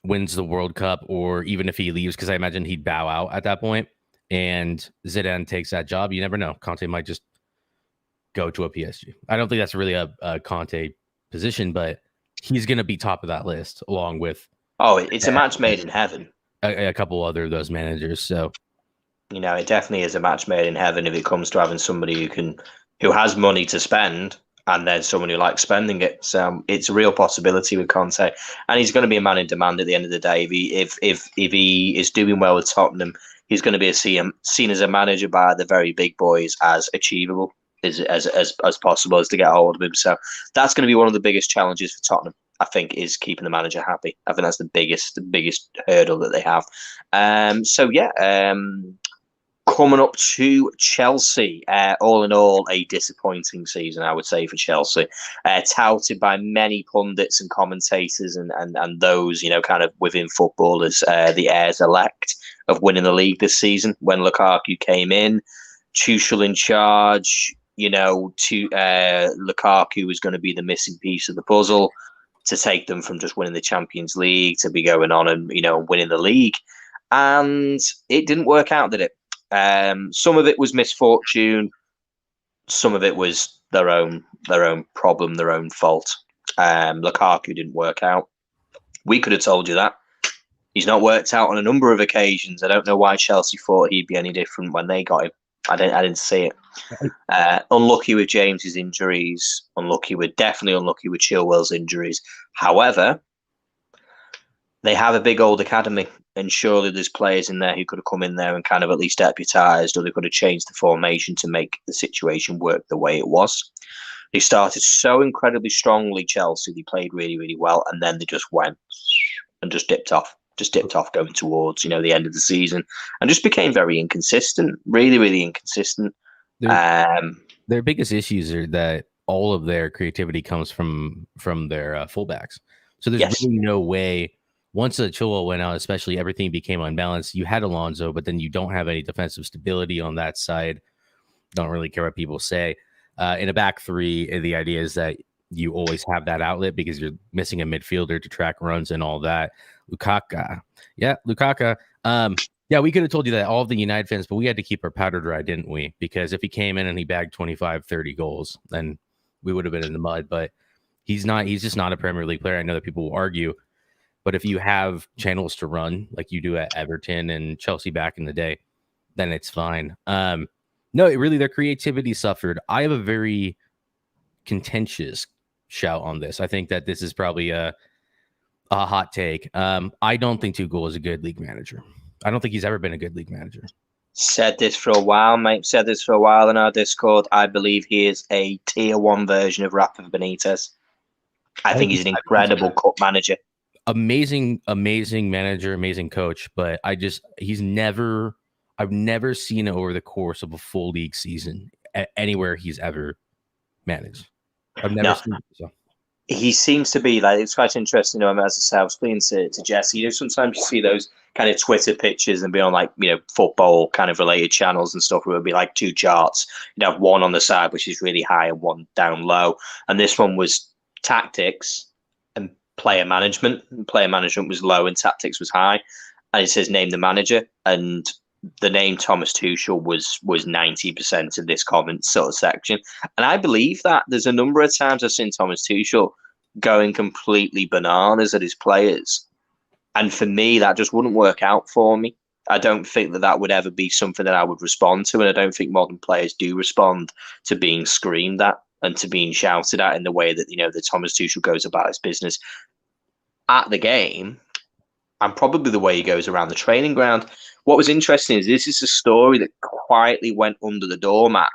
wins the World Cup, or even if he leaves, because I imagine he'd bow out at that point, and Zidane takes that job, you never know. Conte might just go to a PSG. I don't think that's really a Conte position, but he's going to be top of that list along with. Oh, it's a match made in heaven. A couple other of those managers. So, it definitely is a match made in heaven if it comes to having somebody who has money to spend, and then someone who likes spending it. So it's a real possibility with Conte, and he's going to be a man in demand at the end of the day. If he is doing well with Tottenham, he's going to be seen as a manager by the very big boys as achievable as possible as to get hold of him. So that's going to be one of the biggest challenges for Tottenham, I think, is keeping the manager happy. I think that's the biggest hurdle that they have. Coming up to Chelsea, all in all, a disappointing season, I would say, for Chelsea. Touted by many pundits and commentators and those, kind of within football as the heirs elect of winning the league this season. When Lukaku came in, Tuchel in charge, Lukaku was going to be the missing piece of the puzzle to take them from just winning the Champions League to be going on and, winning the league. And it didn't work out, did it? Some of it was misfortune. Some of it was their own problem, their own fault. Lukaku didn't work out. We could have told you that. He's not worked out on a number of occasions. I don't know why Chelsea thought he'd be any different when they got him. I didn't see it. Unlucky with James's injuries. Definitely unlucky with Chilwell's injuries. However, they have a big old academy, and surely there's players in there who could have come in there and kind of at least deputised, or they could have changed the formation to make the situation work the way it was. They started so incredibly strongly, Chelsea. They played really, really well, and then they just went and just dipped off going towards, the end of the season, and just became very inconsistent, really, really inconsistent. Their biggest issues are that all of their creativity comes from their fullbacks. So there's really no way. Once Chilwell went out, especially, everything became unbalanced. You had Alonso, but then you don't have any defensive stability on that side. Don't really care what people say. In a back three, the idea is that you always have that outlet because you're missing a midfielder to track runs and all that. Lukaku. Yeah, we could have told you that, all of the United fans, but we had to keep our powder dry, didn't we? Because if he came in and he bagged 25, 30 goals, then we would have been in the mud. But he's just not a Premier League player. I know that people will argue, but if you have channels to run like you do at Everton and Chelsea back in the day, then it's fine. No, their creativity suffered. I have a very contentious shout on this. I think that this is probably a hot take. I don't think Tuchel is a good league manager. I don't think he's ever been a good league manager. Said this for a while, mate. Said this for a while in our Discord. I believe he is a tier 1 version of Rafa Benitez. I think he's an incredible cup manager. Amazing manager, amazing coach, but I've never seen it over the course of a full league season anywhere he's ever managed. I've never seen it. So. He seems to be like, it's quite interesting. As I say, I was speaking to Jesse. Sometimes you see those kind of Twitter pictures and be on like, football kind of related channels and stuff where it would be like 2 charts. You'd have one on the side, which is really high, and one down low. And this one was tactics and player management. And player management was low and tactics was high. And it says name the manager. And the name Thomas Tuchel was 90% of this comment sort of section. And I believe that there's a number of times I've seen Thomas Tuchel going completely bananas at his players. And for me, that just wouldn't work out for me. I don't think that would ever be something that I would respond to. And I don't think modern players do respond to being screamed at and to being shouted at in the way that, that Thomas Tuchel goes about his business at the game, and probably the way he goes around the training ground. What was interesting is this is a story that quietly went under the doormat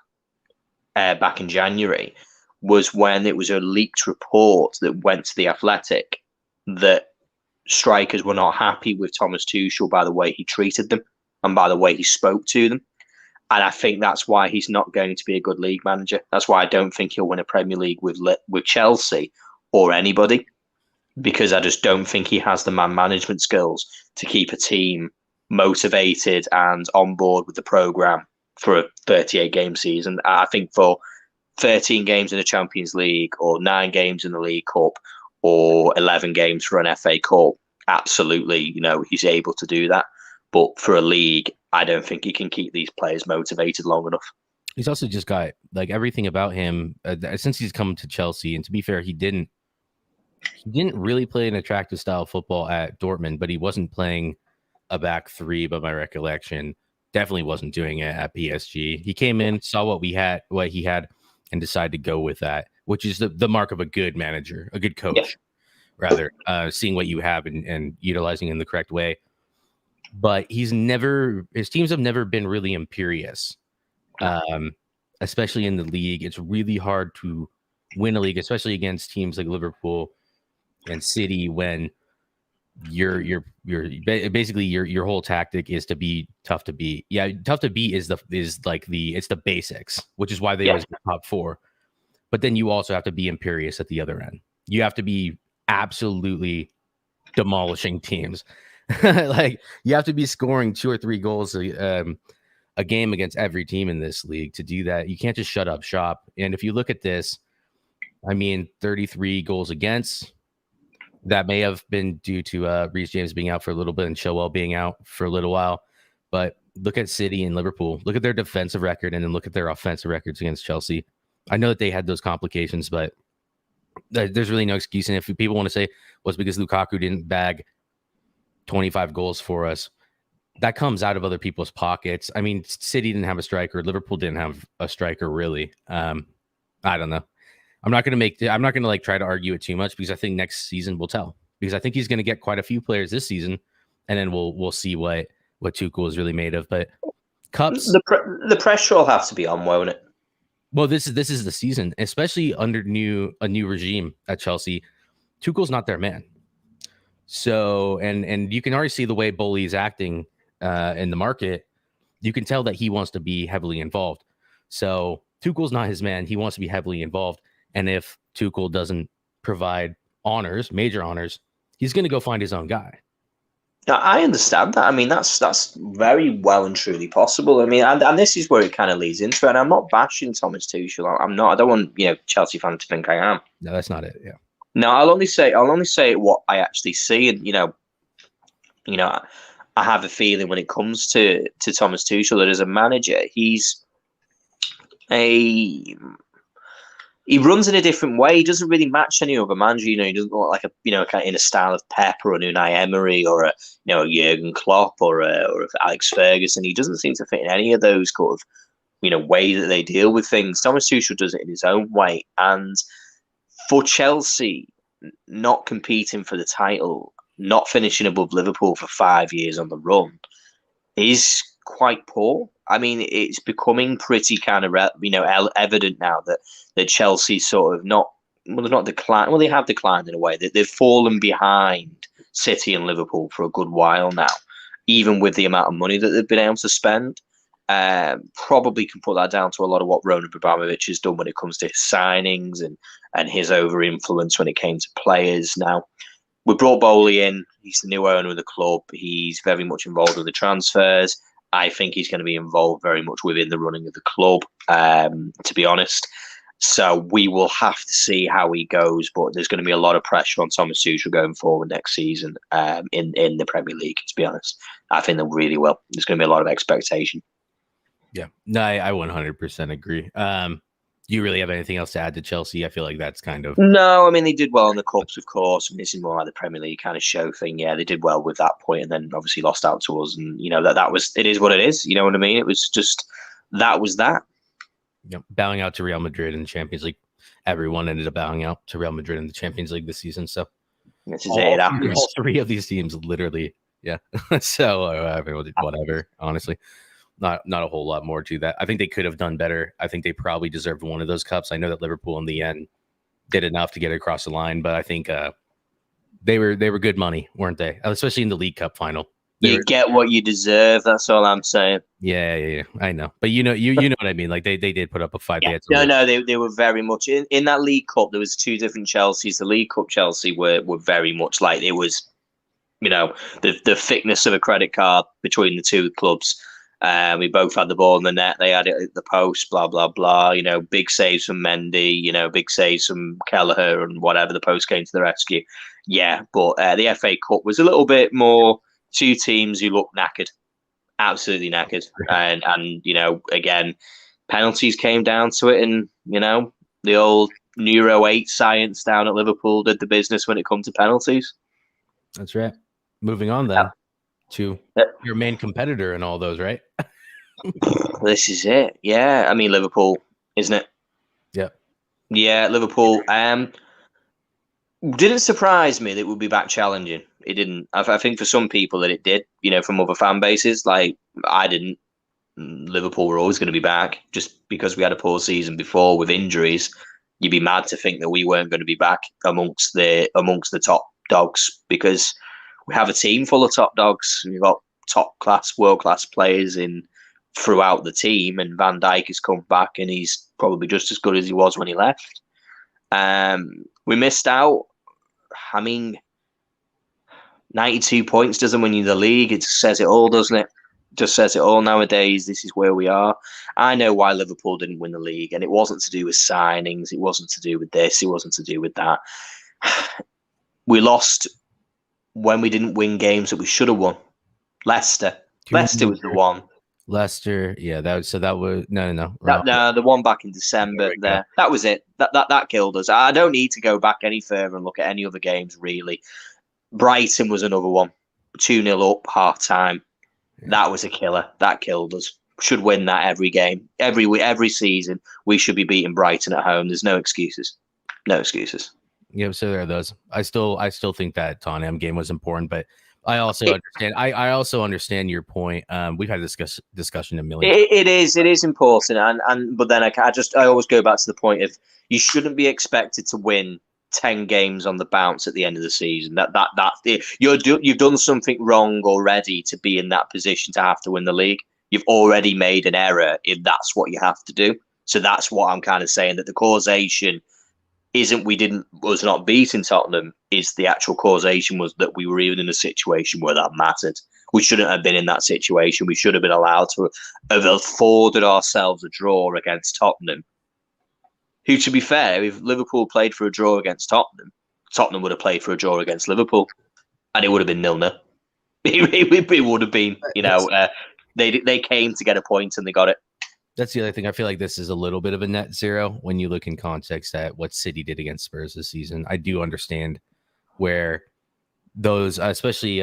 back in January, was when it was a leaked report that went to The Athletic that strikers were not happy with Thomas Tuchel by the way he treated them and by the way he spoke to them. And I think that's why he's not going to be a good league manager. That's why I don't think he'll win a Premier League with Chelsea or anybody, because I just don't think he has the man management skills to keep a team motivated and on board with the programme for a 38-game season. I think for 13 games in the Champions League or 9 games in the League Cup or 11 games for an FA Cup, absolutely, he's able to do that. But for a league, I don't think he can keep these players motivated long enough. He's also just got like everything about him since he's come to Chelsea. And to be fair, he didn't really play an attractive style of football at Dortmund, but he wasn't playing a back 3 by my recollection. Definitely wasn't doing it at PSG. He came in, saw what he had, and decided to go with that, which is the mark of a good manager, a good coach, rather, seeing what you have and utilizing it in the correct way. But his teams have never been really imperious, especially in the league. It's really hard to win a league, especially against teams like Liverpool and City, when you're basically your whole tactic is to be tough to beat. Yeah, tough to beat it's the basics, which is why they always get top 4. But then you also have to be imperious at the other end. You have to be absolutely demolishing teams. Like you have to be scoring 2 or 3 goals a game against every team in this league. To do that, you can't just shut up shop. And if you look at this, 33 goals against. That may have been due to Reece James being out for a little bit and Chilwell being out for a little while. But look at City and Liverpool. Look at their defensive record and then look at their offensive records against Chelsea. I know that they had those complications, but there's really no excuse. And if people want to say, well, it's because Lukaku didn't bag 25 goals for us, that comes out of other people's pockets. City didn't have a striker. Liverpool didn't have a striker, really. I don't know. I'm not going to try to argue it too much, because I think next season will tell, because I think he's going to get quite a few players this season, and then we'll see what Tuchel is really made of. But cups, the pressure will have to be on, won't it? Well, this is the season, especially under a new regime at Chelsea. Tuchel's not their man. So, and you can already see the way Bowley is acting in the market. You can tell that he wants to be heavily involved. So Tuchel's not his man. He wants to be heavily involved. And if Tuchel doesn't provide major honors, he's going to go find his own guy. I understand that. That's very well and truly possible. And this is where it kind of leads into it. And I'm not bashing Thomas Tuchel. I'm not. I don't want Chelsea fans to think I am. No, that's not it. Yeah. No, I'll only say what I actually see. And I have a feeling when it comes to Thomas Tuchel that as a manager, he runs in a different way. He doesn't really match any other manager. He doesn't look like kind of in a style of Pep or an Unai Emery or a Jurgen Klopp or Alex Ferguson. He doesn't seem to fit in any of those kind of way that they deal with things. Thomas Tuchel does it in his own way, and for Chelsea, not competing for the title, not finishing above Liverpool for 5 years on the run, is quite poor. I mean, it's becoming pretty kind of evident now that Chelsea sort of not declined. Well, they have declined in a way. They've fallen behind City and Liverpool for a good while now, even with the amount of money that they've been able to spend. Probably can put that down to a lot of what Roman Abramovich has done when it comes to his signings and his over influence when it came to players. Now, we brought Bowley in. He's the new owner of the club. He's very much involved with the transfers. I think he's going to be involved very much within the running of the club, to be honest. So we will have to see how he goes, but there's going to be a lot of pressure on Thomas Tuchel going forward next season in the Premier League, to be honest. I think they really will. There's going to be a lot of expectation. Yeah, no, I 100% agree. Do you really have anything else to add to Chelsea? I feel like that's kind of... No, I mean, they did well in the Cups, of course. I mean, this is more like the Premier League kind of show thing. Yeah, they did well with that point and then obviously lost out to us. And, that was, it is what it is. You know what I mean? It was just, that was that. Yep. Bowing out to Real Madrid in the Champions League. Everyone ended up bowing out to Real Madrid in the Champions League this season. So this is it. All three of these teams, literally. Yeah. So whatever, honestly. Not a whole lot more to that. I think they could have done better. I think they probably deserved one of those cups. I know that Liverpool in the end did enough to get it across the line, but I think they were good money, weren't they? Especially in the League Cup final. Get what you deserve. That's all I'm saying. Yeah. I know, but you know what I mean. Like they did put up a fight. Yeah. They were very much in that League Cup. There was two different Chelseas. The League Cup Chelsea were very much like it was, the thickness of a credit card between the two clubs. We both had the ball in the net. They had it at the post, blah, blah, blah. Big saves from Mendy, big saves from Kelleher and whatever. The post came to the rescue. Yeah, but the FA Cup was a little bit more two teams who looked knackered, absolutely knackered. And again, penalties came down to it. And, the old Neuro 8 science down at Liverpool did the business when it comes to penalties. That's right. Moving on then. To your main competitor and all those, right? This is it. Yeah. I mean, Liverpool, isn't it? Yeah. Yeah, Liverpool. Didn't surprise me that we'd be back challenging. It didn't. I think for some people that it did, from other fan bases. Like, I didn't. Liverpool were always going to be back just because we had a poor season before with injuries. You'd be mad to think that we weren't going to be back amongst the top dogs because we have a team full of top dogs. We've got top class, world class players throughout the team, and Van Dijk has come back, and he's probably just as good as he was when he left. We missed out. I mean, 92 points doesn't win you the league. It just says it all, doesn't it? Just says it all nowadays. This is where we are. I know why Liverpool didn't win the league, and it wasn't to do with signings. It wasn't to do with this. It wasn't to do with that. We lost when we didn't win games that we should have won. Leicester was the one. Leicester, yeah, that was no. The one back in December there. That was it. That killed us. I don't need to go back any further and look at any other games really. Brighton was another one. 2-0 up, half time. Yeah. That was a killer. That killed us. Should win that every game. Every season we should be beating Brighton at home. There's no excuses. No excuses. Yeah, so there are those. I still think that Tottenham game was important, but I also understand. I also understand your point. We've had a discussion a million. It is important, but then I always go back to the point of you shouldn't be expected to win 10 games on the bounce at the end of the season. You've done something wrong already to be in that position to have to win the league. You've already made an error if that's what you have to do. So that's what I'm kind of saying, that the causation isn't was not beating Tottenham, is the actual causation was that we were even in a situation where that mattered. We shouldn't have been in that situation. We should have been allowed to have afforded ourselves a draw against Tottenham, who, to be fair, if Liverpool played for a draw against Tottenham would have played for a draw against Liverpool, and it would have been 0-0. It would have been, they came to get a point and they got it. That's the other thing. I feel like this is a little bit of a net zero when you look in context at what City did against Spurs this season. I do understand where those, especially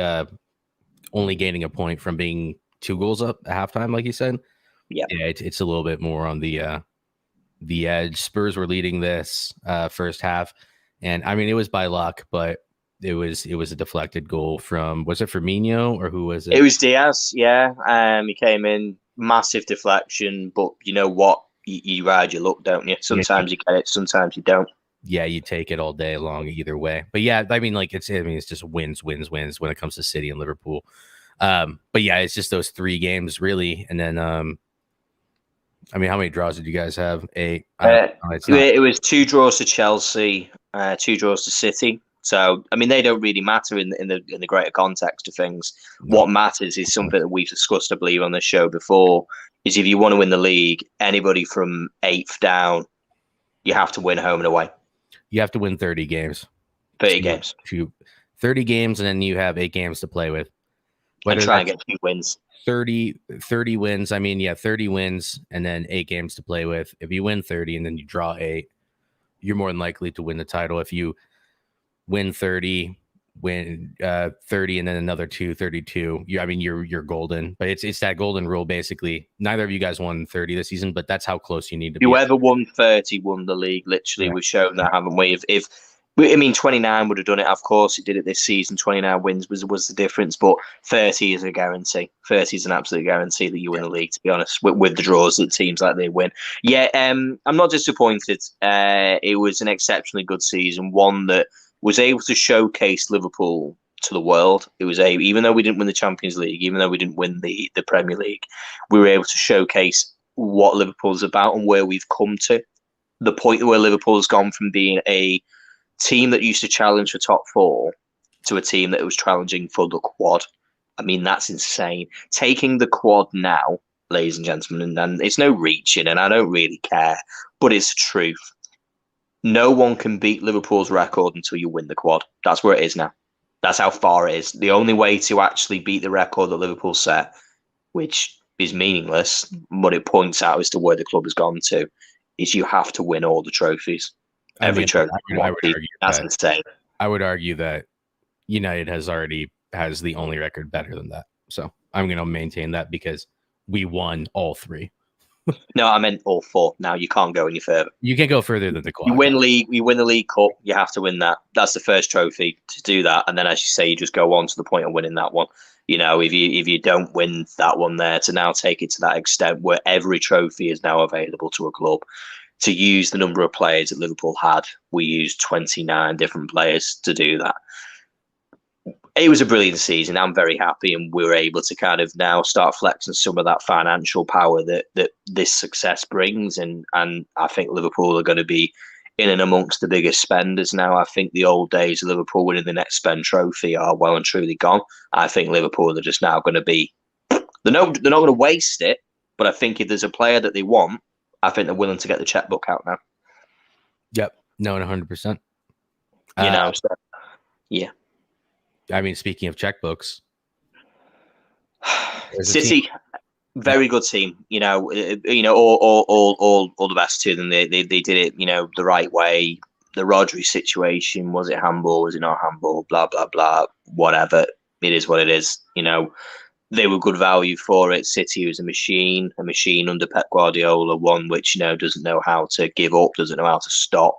only gaining a point from being 2 goals up at halftime, like you said. Yeah, it's a little bit more on the edge. Spurs were leading this first half, and I mean it was by luck, but it was a deflected goal from, was it Firmino or who was it? It was Diaz. Yeah, he came in, massive deflection, but you know what? You ride your luck, don't you? Sometimes you get it, sometimes you don't. Yeah, you take it all day long either way. But yeah, I mean, like it's just wins when it comes to City and Liverpool. But yeah, it's just those 3 games really, and then I mean, how many draws did you guys have? 8. It was 2 draws to Chelsea, 2 draws to City. So I mean, they don't really matter in the greater context of things. No. What matters is something that we've discussed, I believe, on the show before. Is if you want to win the league, anybody from 8th down, you have to win home and away. You have to win 30 games. 30 games. 30 games, and then you have 8 games to play with. And try and get 2 wins. 30 wins. I mean, yeah, 30 wins and then 8 games to play with. If you win 30 and then you draw 8, you're more than likely to win the title. If you win 30, win 30 and then another 2, 32, you're golden. But it's that golden rule basically. Neither of you guys won 30 this season, but that's how close you need to be. Whoever won 30 won the league. Literally, yeah. We've shown that, haven't we? If 29 would have done it. Of course, it did it this season. 29 wins was the difference, but 30 is a guarantee. 30 is an absolute guarantee that you win the league. To be honest, with the draws that teams like they win. Yeah, I'm not disappointed. It was an exceptionally good season, one that was able to showcase Liverpool to the world. It was even though we didn't win the Champions League, even though we didn't win the Premier League, we were able to showcase what Liverpool's about and where we've come to. The point where Liverpool's gone from being a team that used to challenge for top 4 to a team that was challenging for the quad. I mean, that's insane. Taking the quad now, ladies and gentlemen, and it's no reaching, and I don't really care, but it's the truth. No one can beat Liverpool's record until you win the quad. That's where it is now. That's how far it is. The only way to actually beat the record that Liverpool set, which is meaningless, but it points out as to where the club has gone to, is you have to win all the trophies. Every trophy. That's insane. I would argue that United has the only record better than that. So I'm going to maintain that because we won all 3. No, I meant all 4. Now you can't go any further. You can't go further than the quad. You win the League Cup. You have to win that. That's the first trophy to do that. And then, as you say, you just go on to the point of winning that one. You know, if you don't win that one there, to now take it to that extent where every trophy is now available to a club. To use the number of players that Liverpool had, we used 29 different players to do that. It was a brilliant season. I'm very happy, and we were able to kind of now start flexing some of that financial power that this success brings. And I think Liverpool are going to be in and amongst the biggest spenders now. I think the old days of Liverpool winning the next spend trophy are well and truly gone. I think Liverpool are just now going to be. They're not going to waste it, but I think if there's a player that they want, I think they're willing to get the checkbook out now. Yep. No, 100%. So, yeah. I mean, speaking of checkbooks, City, very good team. All the best to them. They did it, the right way. The Rodri situation, was it handball? Was it not handball? Blah blah blah. Whatever. It is what it is. They were good value for it. City was a machine under Pep Guardiola, one which, doesn't know how to give up, doesn't know how to stop.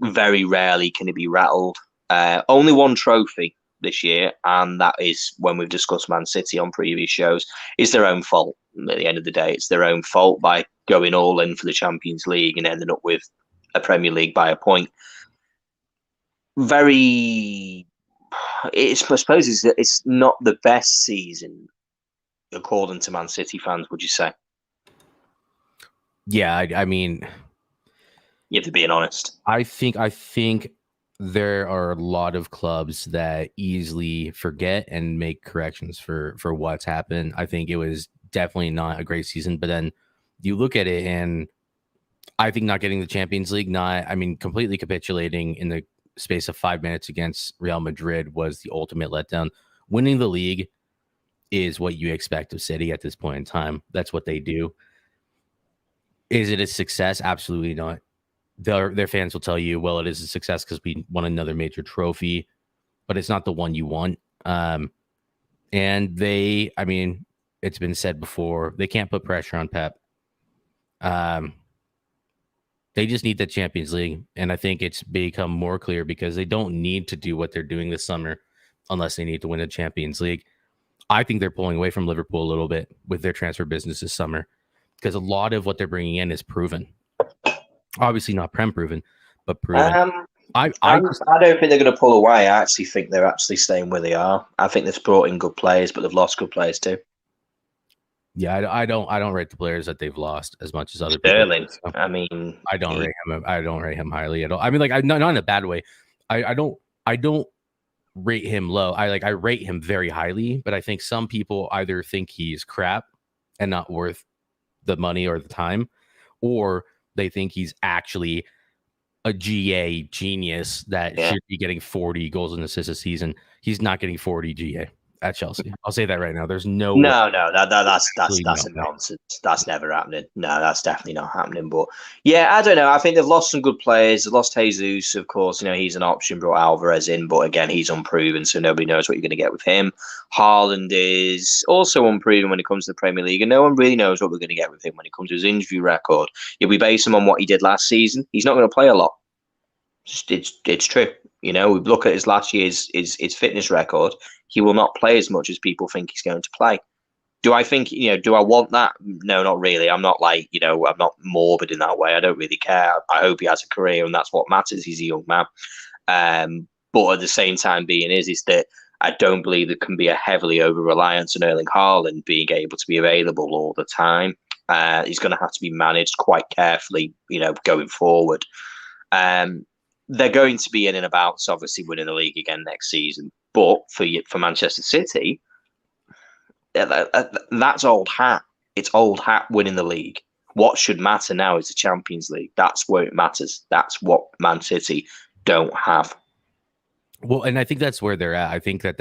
Very rarely can it be rattled. Only 1 trophy this year, and that is when we've discussed Man City on previous shows. It's their own fault. At the end of the day, it's their own fault by going all in for the Champions League and ending up with a Premier League by a point. I suppose it's not the best season, according to Man City fans, would you say? Yeah, I mean, you have to be honest. I think there are a lot of clubs that easily forget and make corrections for what's happened. I think it was definitely not a great season, but then you look at it and I think not getting the Champions League, completely capitulating in the space of 5 minutes against Real Madrid was the ultimate letdown. Winning the league, is what you expect of City at this point in time. That's what they do. Is it a success? Absolutely not. Their fans will tell you, well, it is a success because we won another major trophy, but it's not the one you want. And it's been said before, they can't put pressure on Pep. They just need the Champions League. And I think it's become more clear because they don't need to do what they're doing this summer unless they need to win the Champions League. I think they're pulling away from Liverpool a little bit with their transfer business this summer because a lot of what they're bringing in is proven. Obviously not Prem proven, but proven. I don't think they're going to pull away. I actually think they're actually staying where they are. I think they've brought in good players, but they've lost good players too. Yeah, I don't rate the players that they've lost as much as other Sterling. people. I mean, I don't rate him highly at all. I mean, like, not in a bad way. I don't rate him low. I rate him very highly, but I think some people either think he's crap and not worth the money or the time, or they think he's actually a GA genius that should be getting 40 goals and assists a season. He's not getting 40 GA at Chelsea. I'll say that right now. There's no that's a nonsense. That's never happening. No, that's definitely not happening. But yeah, I don't know. I think they've lost some good players. They've lost Jesus, of course. You know, he's an option. Brought Alvarez in, but again, he's unproven, so nobody knows what you're going to get with him. Haaland is also unproven when it comes to the Premier League, and no one really knows what we're going to get with him when it comes to his injury record. If we base him on what he did last season, he's not going to play a lot. It's true. You know, we look at his last year's his fitness record. He will not play as much as people think he's going to play. Do I think, do I want that? No, not really. I'm not I'm not morbid in that way. I don't really care. I hope he has a career, and that's what matters. He's a young man. But at the same time, is that I don't believe there can be a heavily over-reliance on Erling Haaland being able to be available all the time. He's going to have to be managed quite carefully, going forward. They're going to be in and about, obviously, winning the league again next season. But for Manchester City, that's old hat. It's old hat winning the league. What should matter now is the Champions League. That's where it matters. That's what Man City don't have. Well, and I think that's where they're at. I think that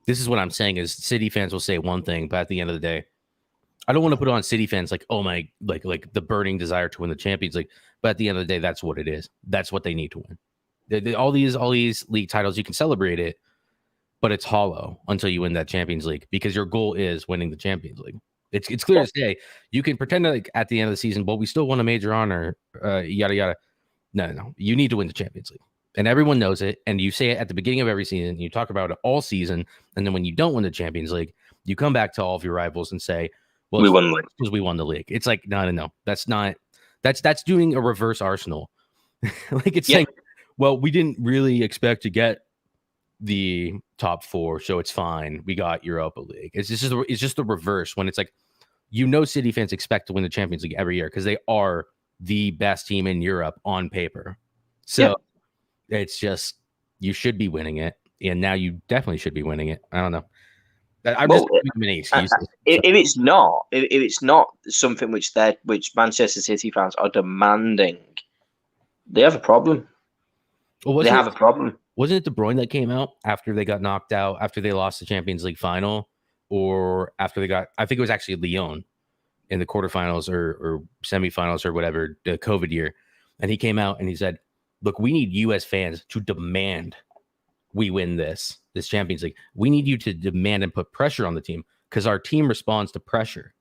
this is what I'm saying is City fans will say one thing, but at the end of the day, I don't want to put on City fans like, oh my, like the burning desire to win the Champions League. But at the end of the day, that's what it is. That's what they need to win. All these league titles, you can celebrate it, but it's hollow until you win that Champions League because your goal is winning the Champions League. It's clear to say you can pretend like at the end of the season, but we still won a major honor, yada yada. No, you need to win the Champions League, and everyone knows it. And you say it at the beginning of every season. You talk about it all season, and then when you don't win the Champions League, you come back to all of your rivals and say, "Well, we won the league because we won the league." It's like no, that's not. That's doing a reverse Arsenal. Like it's saying, well, we didn't really expect to get the top four, so it's fine. We got Europa League. It's just the reverse when it's like, City fans expect to win the Champions League every year because they are the best team in Europe on paper. So it's just you should be winning it, and now you definitely should be winning it. I don't know. I'm just giving many excuses. If it's not something which Manchester City fans are demanding, they have a problem. Well, they have a problem. Wasn't it De Bruyne that came out after they got knocked out, after they lost the Champions League final, or after they got? I think it was actually Lyon in the quarterfinals or semifinals or whatever, the COVID year, and he came out and he said, "Look, we need U.S. fans to demand we win this Champions League. We need you to demand and put pressure on the team because our team responds to pressure."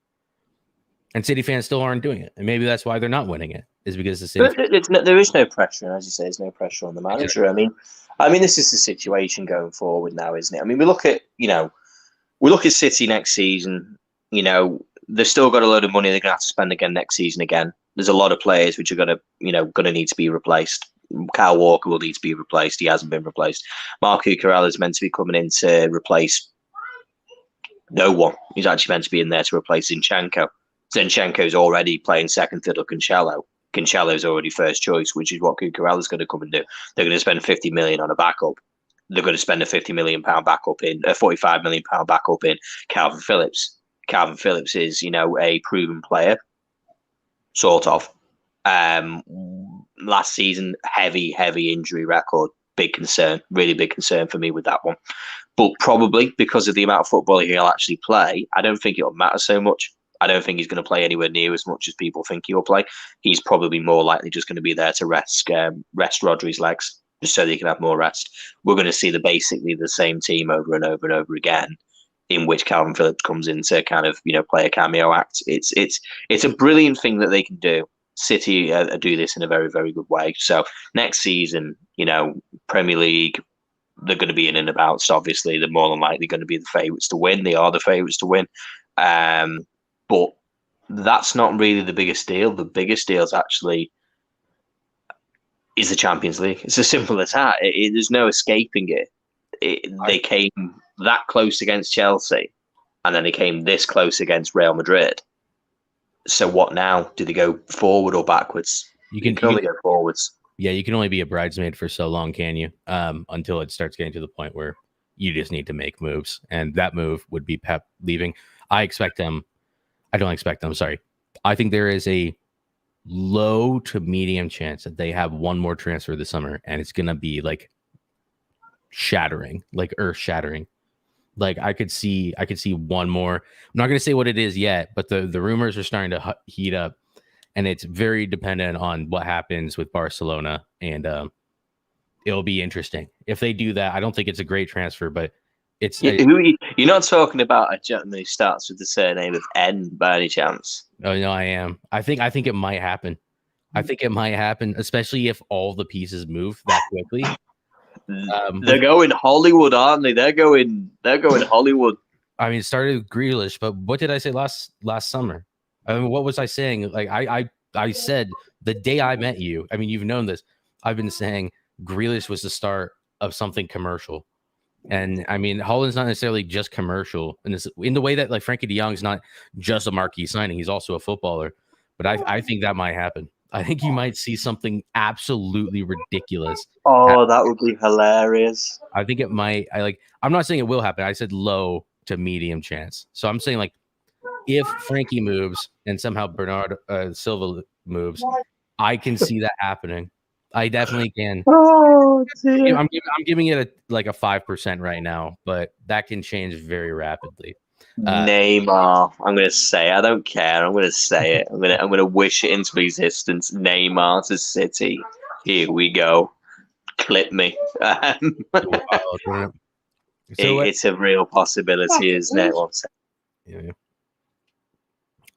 And City fans still aren't doing it. And maybe that's why they're not winning it, is because the City there is no pressure. As you say, there's no pressure on the manager. Exactly. I mean, this is the situation going forward now, isn't it? I mean, we look at City next season, they've still got a load of money they're going to have to spend again next season again. There's a lot of players which are going to need to be replaced. Kyle Walker will need to be replaced. He hasn't been replaced. Mark Cucurella is meant to be coming in to replace no one. He's actually meant to be in there to replace Zinchenko. Zinchenko's already playing second fiddle Cancelo. Cancelo's already first choice, which is what Cucurella's going to come and do. They're going to spend 50 million on a backup. They're going to spend a 50 million pound backup in a 45 million pound backup in Calvin Phillips. Calvin Phillips is, a proven player, sort of. Last season, heavy injury record. Big concern, really big concern for me with that one. But probably because of the amount of football he'll actually play, I don't think it'll matter so much. I don't think he's going to play anywhere near as much as people think he'll play. He's probably more likely just going to be there to rest Rodri's legs, just so that he can have more rest. We're going to see basically the same team over and over and over again, in which Calvin Phillips comes in to kind of play a cameo act. It's a brilliant thing that they can do. City do this in a very, very good way. So next season, Premier League, they're going to be in and about. So obviously, they're more than likely going to be the favourites to win. They are the favourites to win. But that's not really the biggest deal. The biggest deal is actually the Champions League. It's as simple as that. There's no escaping it. They came that close against Chelsea, and then they came this close against Real Madrid. So what now? Do they go forward or backwards? You can only go forwards. Yeah, you can only be a bridesmaid for so long, can you? Until it starts getting to the point where you just need to make moves, and that move would be Pep leaving. I don't expect them. Sorry. I think there is a low to medium chance that they have one more transfer this summer, and it's going to be like shattering, like earth shattering. Like I could see one more. I'm not going to say what it is yet, but the rumors are starting to heat up, and it's very dependent on what happens with Barcelona, and it'll be interesting if they do that. I don't think it's a great transfer, but it's you're not talking about a gentleman who starts with the surname of N by any chance? Oh no, I am. I think it might happen. I think it might happen, especially if all the pieces move that quickly. They're going Hollywood, aren't they? They're going Hollywood. I mean, it started with Grealish, but what did I say last summer? I mean, what was I saying? Like I said the day I met you. I mean, you've known this. I've been saying Grealish was the start of something commercial. And I mean, Holland's not necessarily just commercial in the way that like Frankie de Jong's not just a marquee signing. He's also a footballer. But I think that might happen. I think you might see something absolutely ridiculous. Oh, that would be hilarious. I think it might. I'm not saying it will happen. I said low to medium chance. So I'm saying like if Frankie moves and somehow Bernard Silva moves, I can see that happening. I definitely can. Oh, dear. I'm giving it a 5% right now, but that can change very rapidly. Neymar. I'm going to say. I don't care. I'm going to say it. I'm going to wish it into existence. Neymar to City. Here we go. Clip me. It's a real possibility, isn't it?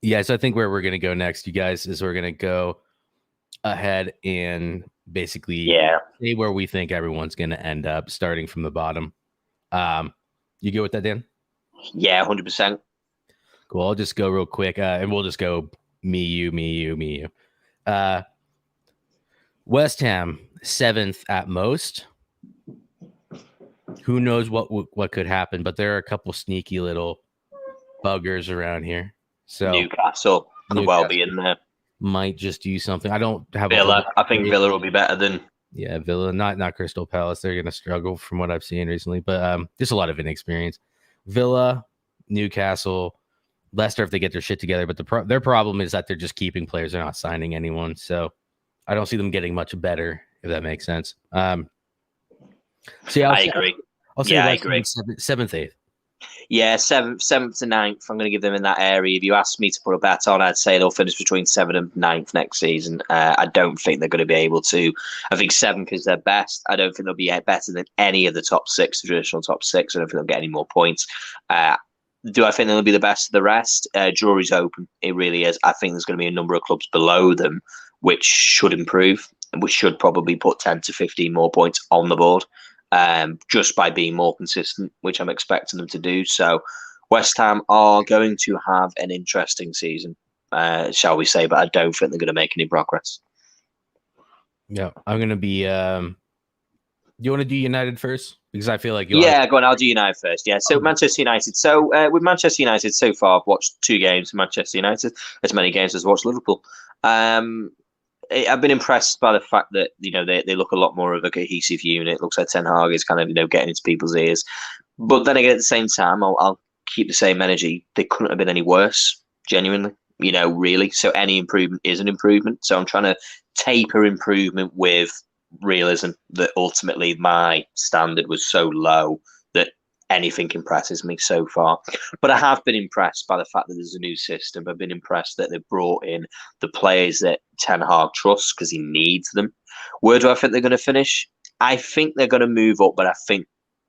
Yeah. So I think where we're going to go next, you guys, is we're going to go ahead and basically say where we think everyone's going to end up, starting from the bottom. You good with that, Dan? Yeah, 100%. Cool. I'll just go real quick, and we'll just go me, you. West Ham 7th at most. Who knows what could happen? But there are a couple sneaky little buggers around here. So Newcastle could well be in there. Might just do something. I don't have Villa. I think Villa will be better than Villa, not Crystal Palace. They're going to struggle from what I've seen recently, but just a lot of inexperience. Villa, Newcastle, Leicester if they get their shit together, but their problem is that they're just keeping players. They're not signing anyone, so I don't see them getting much better, if that makes sense. I agree. I'll say I agree. 7th, 8th. Yeah, 7th to 9th. I'm going to give them in that area. If you asked me to put a bet on, I'd say they'll finish between 7th and 9th next season. I don't think they're going to be able to. I think 7th is their best. I don't think they'll be better than any of the top 6, the traditional top 6. I don't think they'll get any more points. Do I think they'll be the best of the rest? Jury's open. It really is. I think there's going to be a number of clubs below them which should improve and which should probably put 10 to 15 more points on the board. Just by being more consistent, which I'm expecting them to do. So West Ham are going to have an interesting season, shall we say, but I don't think they're going to make any progress. Yeah, I'm going to be... do you want to do United first? Because I feel like... go on, I'll do United first. Yeah, so Manchester United. So with Manchester United, so far, I've watched 2 games of Manchester United, as many games as I've watched Liverpool. I've been impressed by the fact that they look a lot more of a cohesive unit. It looks like Ten Hag is kind of getting into people's ears, but then again at the same time, I'll keep the same energy. They couldn't have been any worse, genuinely. Really. So any improvement is an improvement. So I'm trying to taper improvement with realism that ultimately my standard was so low that anything impresses me so far. But I have been impressed by the fact that there's a new system. I've been impressed that they've brought in the players that Ten Hag trusts because he needs them. Where do I think they're going to finish? I think they're going to move up, but I think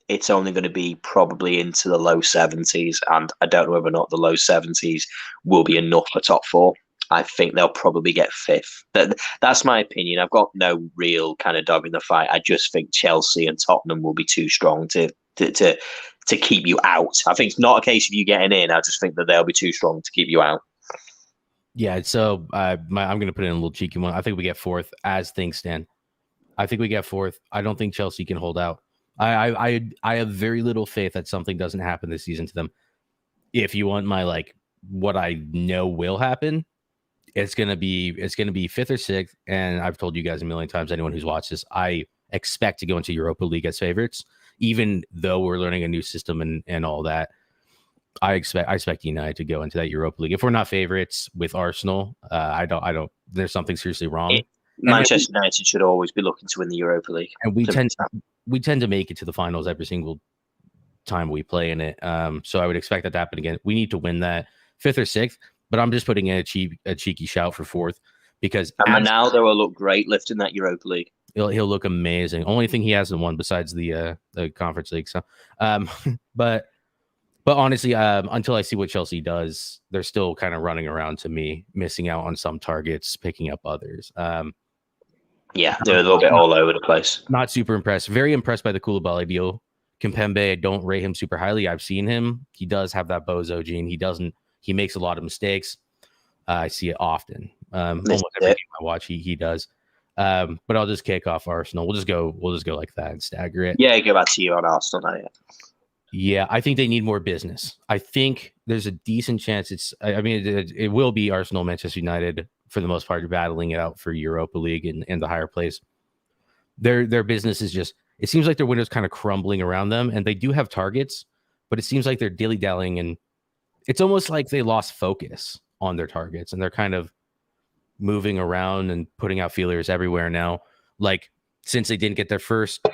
it's only going to be probably into the low 70s. And I don't know whether or not the low 70s will be enough for top four. I think they'll probably get fifth. That's my opinion. I've got no real kind of dog in the fight. I just think Chelsea and Tottenham will be too strong to keep you out. I think it's not a case of you getting in. I just think that they'll be too strong to keep you out. Yeah, so I'm going to put in a little cheeky one. I think we get fourth as things stand. I think we get fourth. I don't think Chelsea can hold out. I have very little faith that something doesn't happen this season to them. If you want my what I know will happen, it's gonna be fifth or sixth. And I've told you guys a million times, anyone who's watched this, I expect to go into Europa League as favorites, even though we're learning a new system and all that. I expect United to go into that Europa League. If we're not favorites with Arsenal, I don't. There's something seriously wrong. Manchester United should always be looking to win the Europa League, and we tend to make it to the finals every single time we play in it. So I would expect that to happen again. We need to win that fifth or sixth, but I'm just putting in a cheeky shout for fourth because Ronaldo will look great lifting that Europa League. He'll look amazing. Only thing he hasn't won besides the Conference League. So, but honestly, until I see what Chelsea does, they're still kind of running around to me, missing out on some targets, picking up others. Yeah, they're a little bit all over the place. Not super impressed. Very impressed by the Koulibaly deal. Kimpembe, I don't rate him super highly. I've seen him. He does have that bozo gene. He makes a lot of mistakes. I see it often. Almost every game I watch, he does. But I'll just kick off Arsenal. We'll just go like that and stagger it. Yeah, go back to you on Arsenal now. Yeah, I think they need more business. I think there's a decent chance it will be Arsenal, Manchester United for the most part, battling it out for Europa League and the higher place. Their business is just, it seems like their window's kind of crumbling around them, and they do have targets, but it seems like they're dilly-dallying, and it's almost like they lost focus on their targets, and they're kind of moving around and putting out feelers everywhere now. Like, since they didn't get their first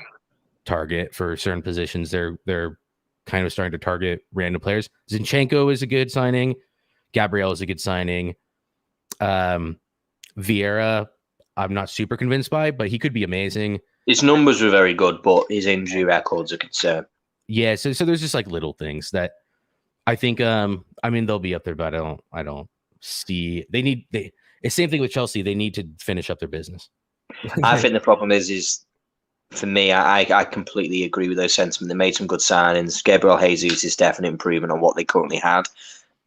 target for certain positions, they're kind of starting to target random players. Zinchenko is a good signing. Gabriel is a good signing. Vieira, I'm not super convinced by, but he could be amazing. His numbers were very good, but his injury record's a concern. Yeah, so there's just like little things that I think they'll be up there, but I don't see it's same thing with Chelsea. They need to finish up their business. I think the problem is for me, I completely agree with those sentiments. They made some good signings. Gabriel Jesus is definitely an improvement on what they currently had.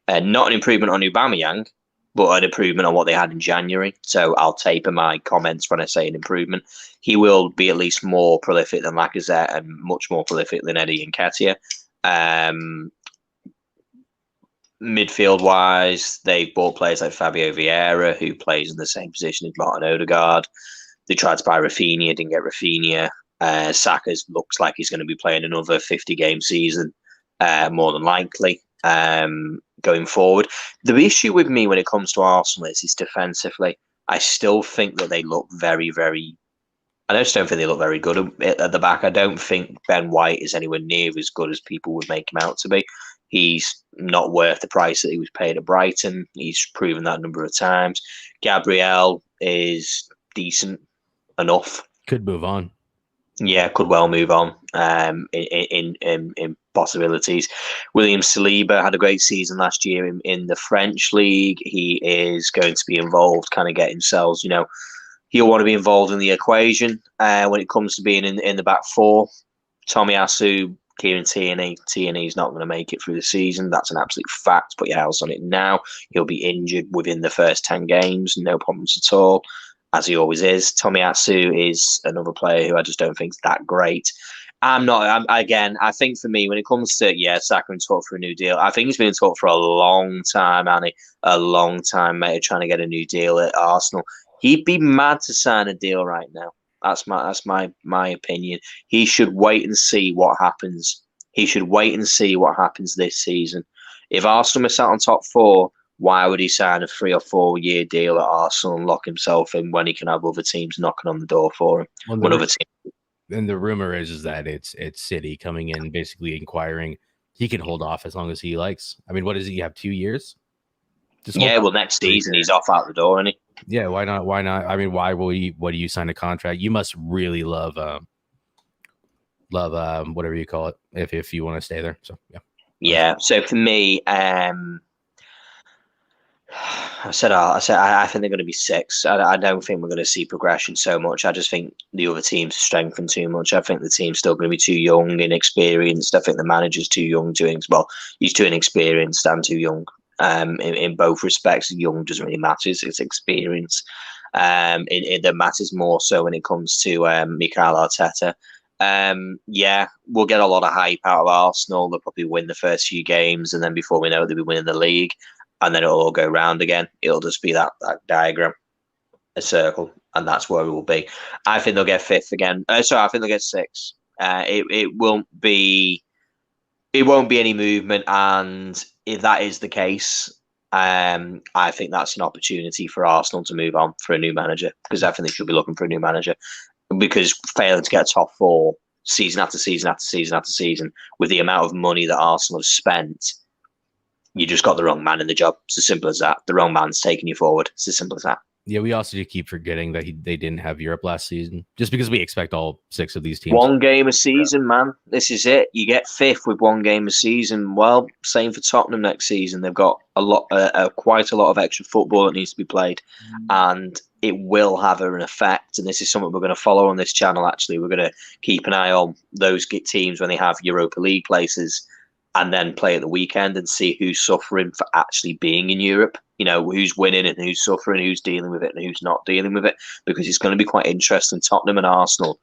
Not an improvement on Aubameyang, but an improvement on what they had in January. So I'll taper my comments when I say an improvement. He will be at least more prolific than Lacazette and much more prolific than Eddie Nketiah. Midfield-wise, they've bought players like Fabio Vieira, who plays in the same position as Martin Odegaard. They tried to buy Rafinha, didn't get Rafinha. Saka looks like he's going to be playing another 50-game season, more than likely, going forward. The issue with me when it comes to Arsenal is defensively. I still think that they look very, very... I just don't think they look very good at the back. I don't think Ben White is anywhere near as good as people would make him out to be. He's not worth the price that he was paid at Brighton. He's proven that a number of times. Gabriel is decent enough. Could move on. Yeah, could well move on in possibilities. William Saliba had a great season last year in the French league. He is going to be involved, kind of get himself, he'll want to be involved in the equation when it comes to being in the back four. Tomiyasu, Kieran Tierney. Tierney's not going to make it through the season. That's an absolute fact. Put your house on it now. He'll be injured within the first 10 games. No problems at all, as he always is. Tomiyasu is another player who I just don't think is that great. I think for me, when it comes to, Saka and talk for a new deal, I think he's been talked for a long time, Annie. A long time, mate, trying to get a new deal at Arsenal. He'd be mad to sign a deal right now. That's my opinion. He should wait and see what happens. He should wait and see what happens this season. If Arsenal are sat on top four, why would he sign a 3 or 4 year deal at Arsenal and lock himself in when he can have other teams knocking on the door for him? And the rumor is that it's City coming in, basically inquiring. He can hold off as long as he likes. I mean, what does he have? 2 years? Yeah, well, next season he's off out the door, isn't he? Yeah, why not? Why not? I mean, why will you? What do you sign a contract? You must really love whatever you call it if you want to stay there. So yeah. So for me, I think they're going to be 6. I don't think we're going to see progression so much. I just think the other teams strengthen too much. I think the team's still going to be too young, inexperienced. I think the manager's too young, he's too inexperienced and too young. In both respects, young doesn't really matter. It's experience. That matters more so when it comes to Mikel Arteta. Yeah, we'll get a lot of hype out of Arsenal. They'll probably win the first few games, and then before we know it, they'll be winning the league. And then it'll all go round again. It'll just be that diagram, a circle, and that's where it will be. I think they'll get 5th again. I think they'll get 6. It won't be any movement, and if that is the case, I think that's an opportunity for Arsenal to move on for a new manager, because I think they should be looking for a new manager, because failing to get top 4 season after season after season after season with the amount of money that Arsenal have spent. You just got the wrong man in the job. It's as simple as that. The wrong man's taking you forward. It's as simple as that. Yeah, we also do keep forgetting that they didn't have Europe last season, just because we expect all 6 of these teams. 1 game a season, man. This is it. You get 5th with 1 game a season. Well, same for Tottenham next season. They've got quite a lot of extra football that needs to be played, and it will have an effect. And this is something we're going to follow on this channel. Actually, we're going to keep an eye on those teams when they have Europa League places, and then play at the weekend and see who's suffering for actually being in Europe. You know, who's winning and who's suffering, who's dealing with it and who's not dealing with it, because it's going to be quite interesting. Tottenham and Arsenal.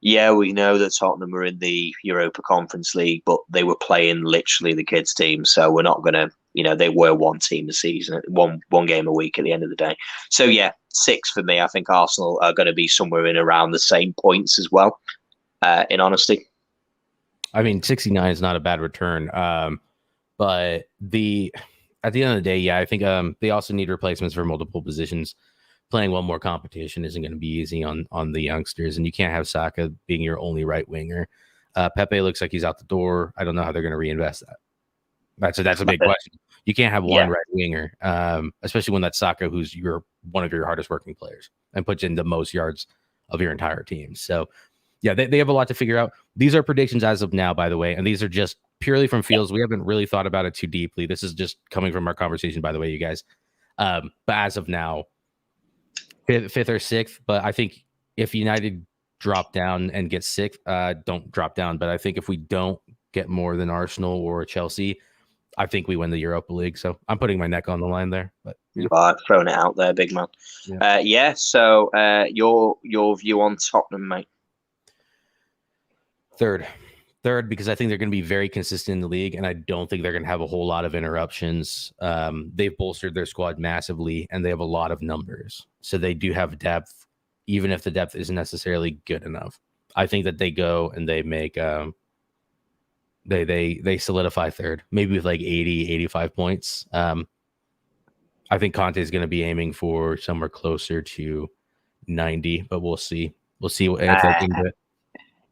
Yeah, we know that Tottenham were in the Europa Conference League, but they were playing literally the kids' team. So we're not going to, they were 1 team a season, one game a week at the end of the day. So yeah, 6 for me. I think Arsenal are going to be somewhere in around the same points as well, in honesty. I mean, 69 is not a bad return. But at the end of the day, yeah, I think they also need replacements for multiple positions. Playing one more competition isn't going to be easy on the youngsters, and you can't have Saka being your only right winger. Pepe looks like he's out the door. I don't know how they're going to reinvest that. That's a big question. You can't have one right winger, especially when that's Saka, who's one of your hardest working players and puts in the most yards of your entire team. So yeah, they have a lot to figure out. These are predictions as of now, by the way, and these are just purely from feels. We haven't really thought about it too deeply. This is just coming from our conversation, by the way, you guys. But as of now, 5th or 6th. But I think if United drop down and get 6th, don't drop down. But I think if we don't get more than Arsenal or Chelsea, I think we win the Europa League. So I'm putting my neck on the line there. But you are throwing it out there, big man. Yeah. So your view on Tottenham, mate? Third, because I think they're going to be very consistent in the league, and I don't think they're going to have a whole lot of interruptions. They've bolstered their squad massively, and they have a lot of numbers. So they do have depth, even if the depth isn't necessarily good enough. I think that they go and they make they solidify 3rd, maybe with like 80, 85 points. I think Conte is going to be aiming for somewhere closer to 90, but we'll see. We'll see what if they can do it.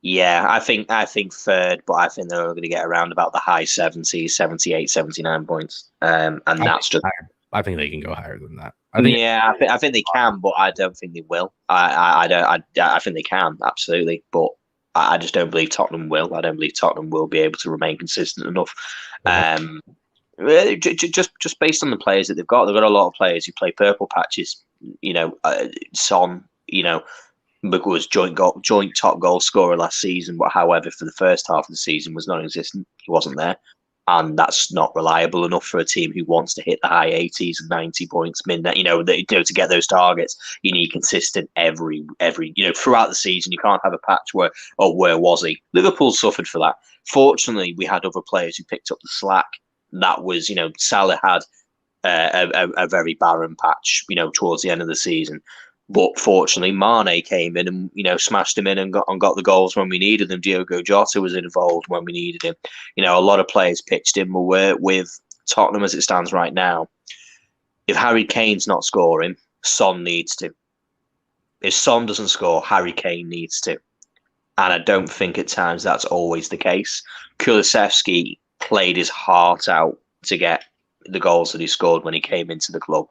Yeah, I think 3rd, but I think they're going to get around about the high 70s, 78, 79 points. And that's just... I think they can go higher than that. I think they can, but I don't think they will. I think they can, absolutely, but I just don't believe Tottenham will. I don't believe Tottenham will be able to remain consistent enough. Just based on the players that they've got a lot of players who play purple patches. Son, was joint top goal scorer last season, but however, for the first half of the season was non-existent. He wasn't there, and that's not reliable enough for a team who wants to hit the high 80s and 90 points. To get those targets, you need consistent every throughout the season. You can't have a patch where was he? Liverpool suffered for that. Fortunately, we had other players who picked up the slack. That was, Salah had a very barren patch, towards the end of the season. But fortunately, Mane came in and smashed him in and got the goals when we needed them. Diogo Jota was involved when we needed him. A lot of players pitched in. With Tottenham as it stands right now, if Harry Kane's not scoring, Son needs to. If Son doesn't score, Harry Kane needs to. And I don't think at times that's always the case. Kulusevski played his heart out to get the goals that he scored when he came into the club.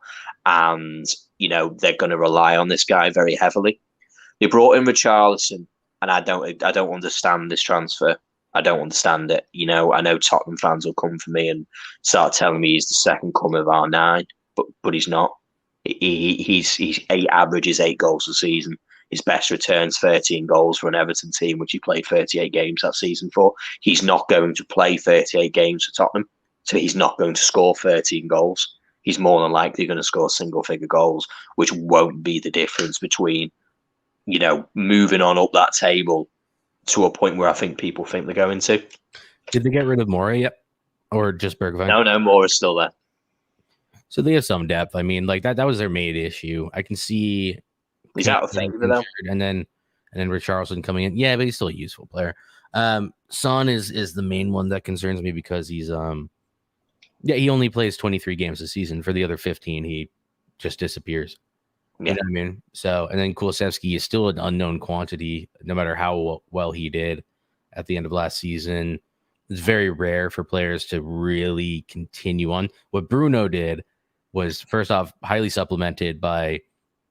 And, they're going to rely on this guy very heavily. They brought in Richarlison, and I don't understand this transfer. I don't understand it. I know Tottenham fans will come for me and start telling me he's the second coming of R9, but he's not. He averages 8 goals a season. His best returns 13 goals for an Everton team, which he played 38 games that season for. He's not going to play 38 games for Tottenham, so he's not going to score 13 goals. He's more than likely going to score single-figure goals, which won't be the difference between, moving on up that table to a point where I think people think they're going to. Did they get rid of Mora yet? Or just Bergwijn? No, Mora's still there. So they have some depth. I mean, like that was their main issue. I can see he's out of favour though. And then Richarlison coming in. Yeah, but he's still a useful player. Son is the main one that concerns me because he's he only plays 23 games a season. For the other 15, he just disappears. Yeah. You know what I mean? So, and then Kulusevski is still an unknown quantity, no matter how well he did at the end of last season. It's very rare for players to really continue on. What Bruno did was, first off, highly supplemented by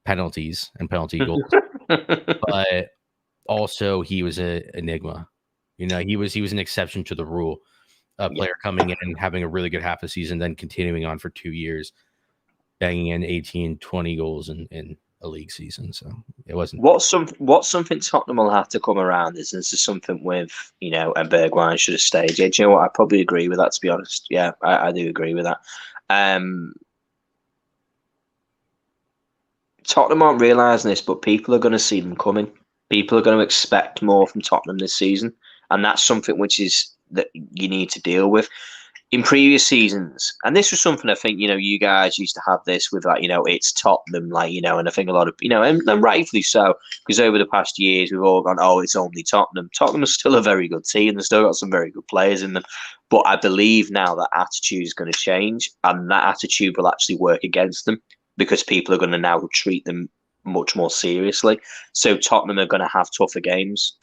penalties and penalty goals, but also he was an enigma. He was an exception to the rule. A player coming in and having a really good half a season, then continuing on for 2 years, banging in 18, 20 goals in a league season. So it wasn't. What's something Tottenham will have to come around is this is something with, and Bergwijn should have stayed. Yeah, do you know what? I probably agree with that, to be honest. Yeah, I do agree with that. Tottenham aren't realising this, but people are going to see them coming. People are going to expect more from Tottenham this season. And that's something which is that you need to deal with. In previous seasons, and this was something I think, you guys used to have this with, like, it's Tottenham, like, and I think a lot of, and rightfully so, because over the past years, we've all gone, oh, it's only Tottenham. Tottenham is still a very good team. They've still got some very good players in them. But I believe now that attitude is going to change, and that attitude will actually work against them because people are going to now treat them much more seriously. So Tottenham are going to have tougher games.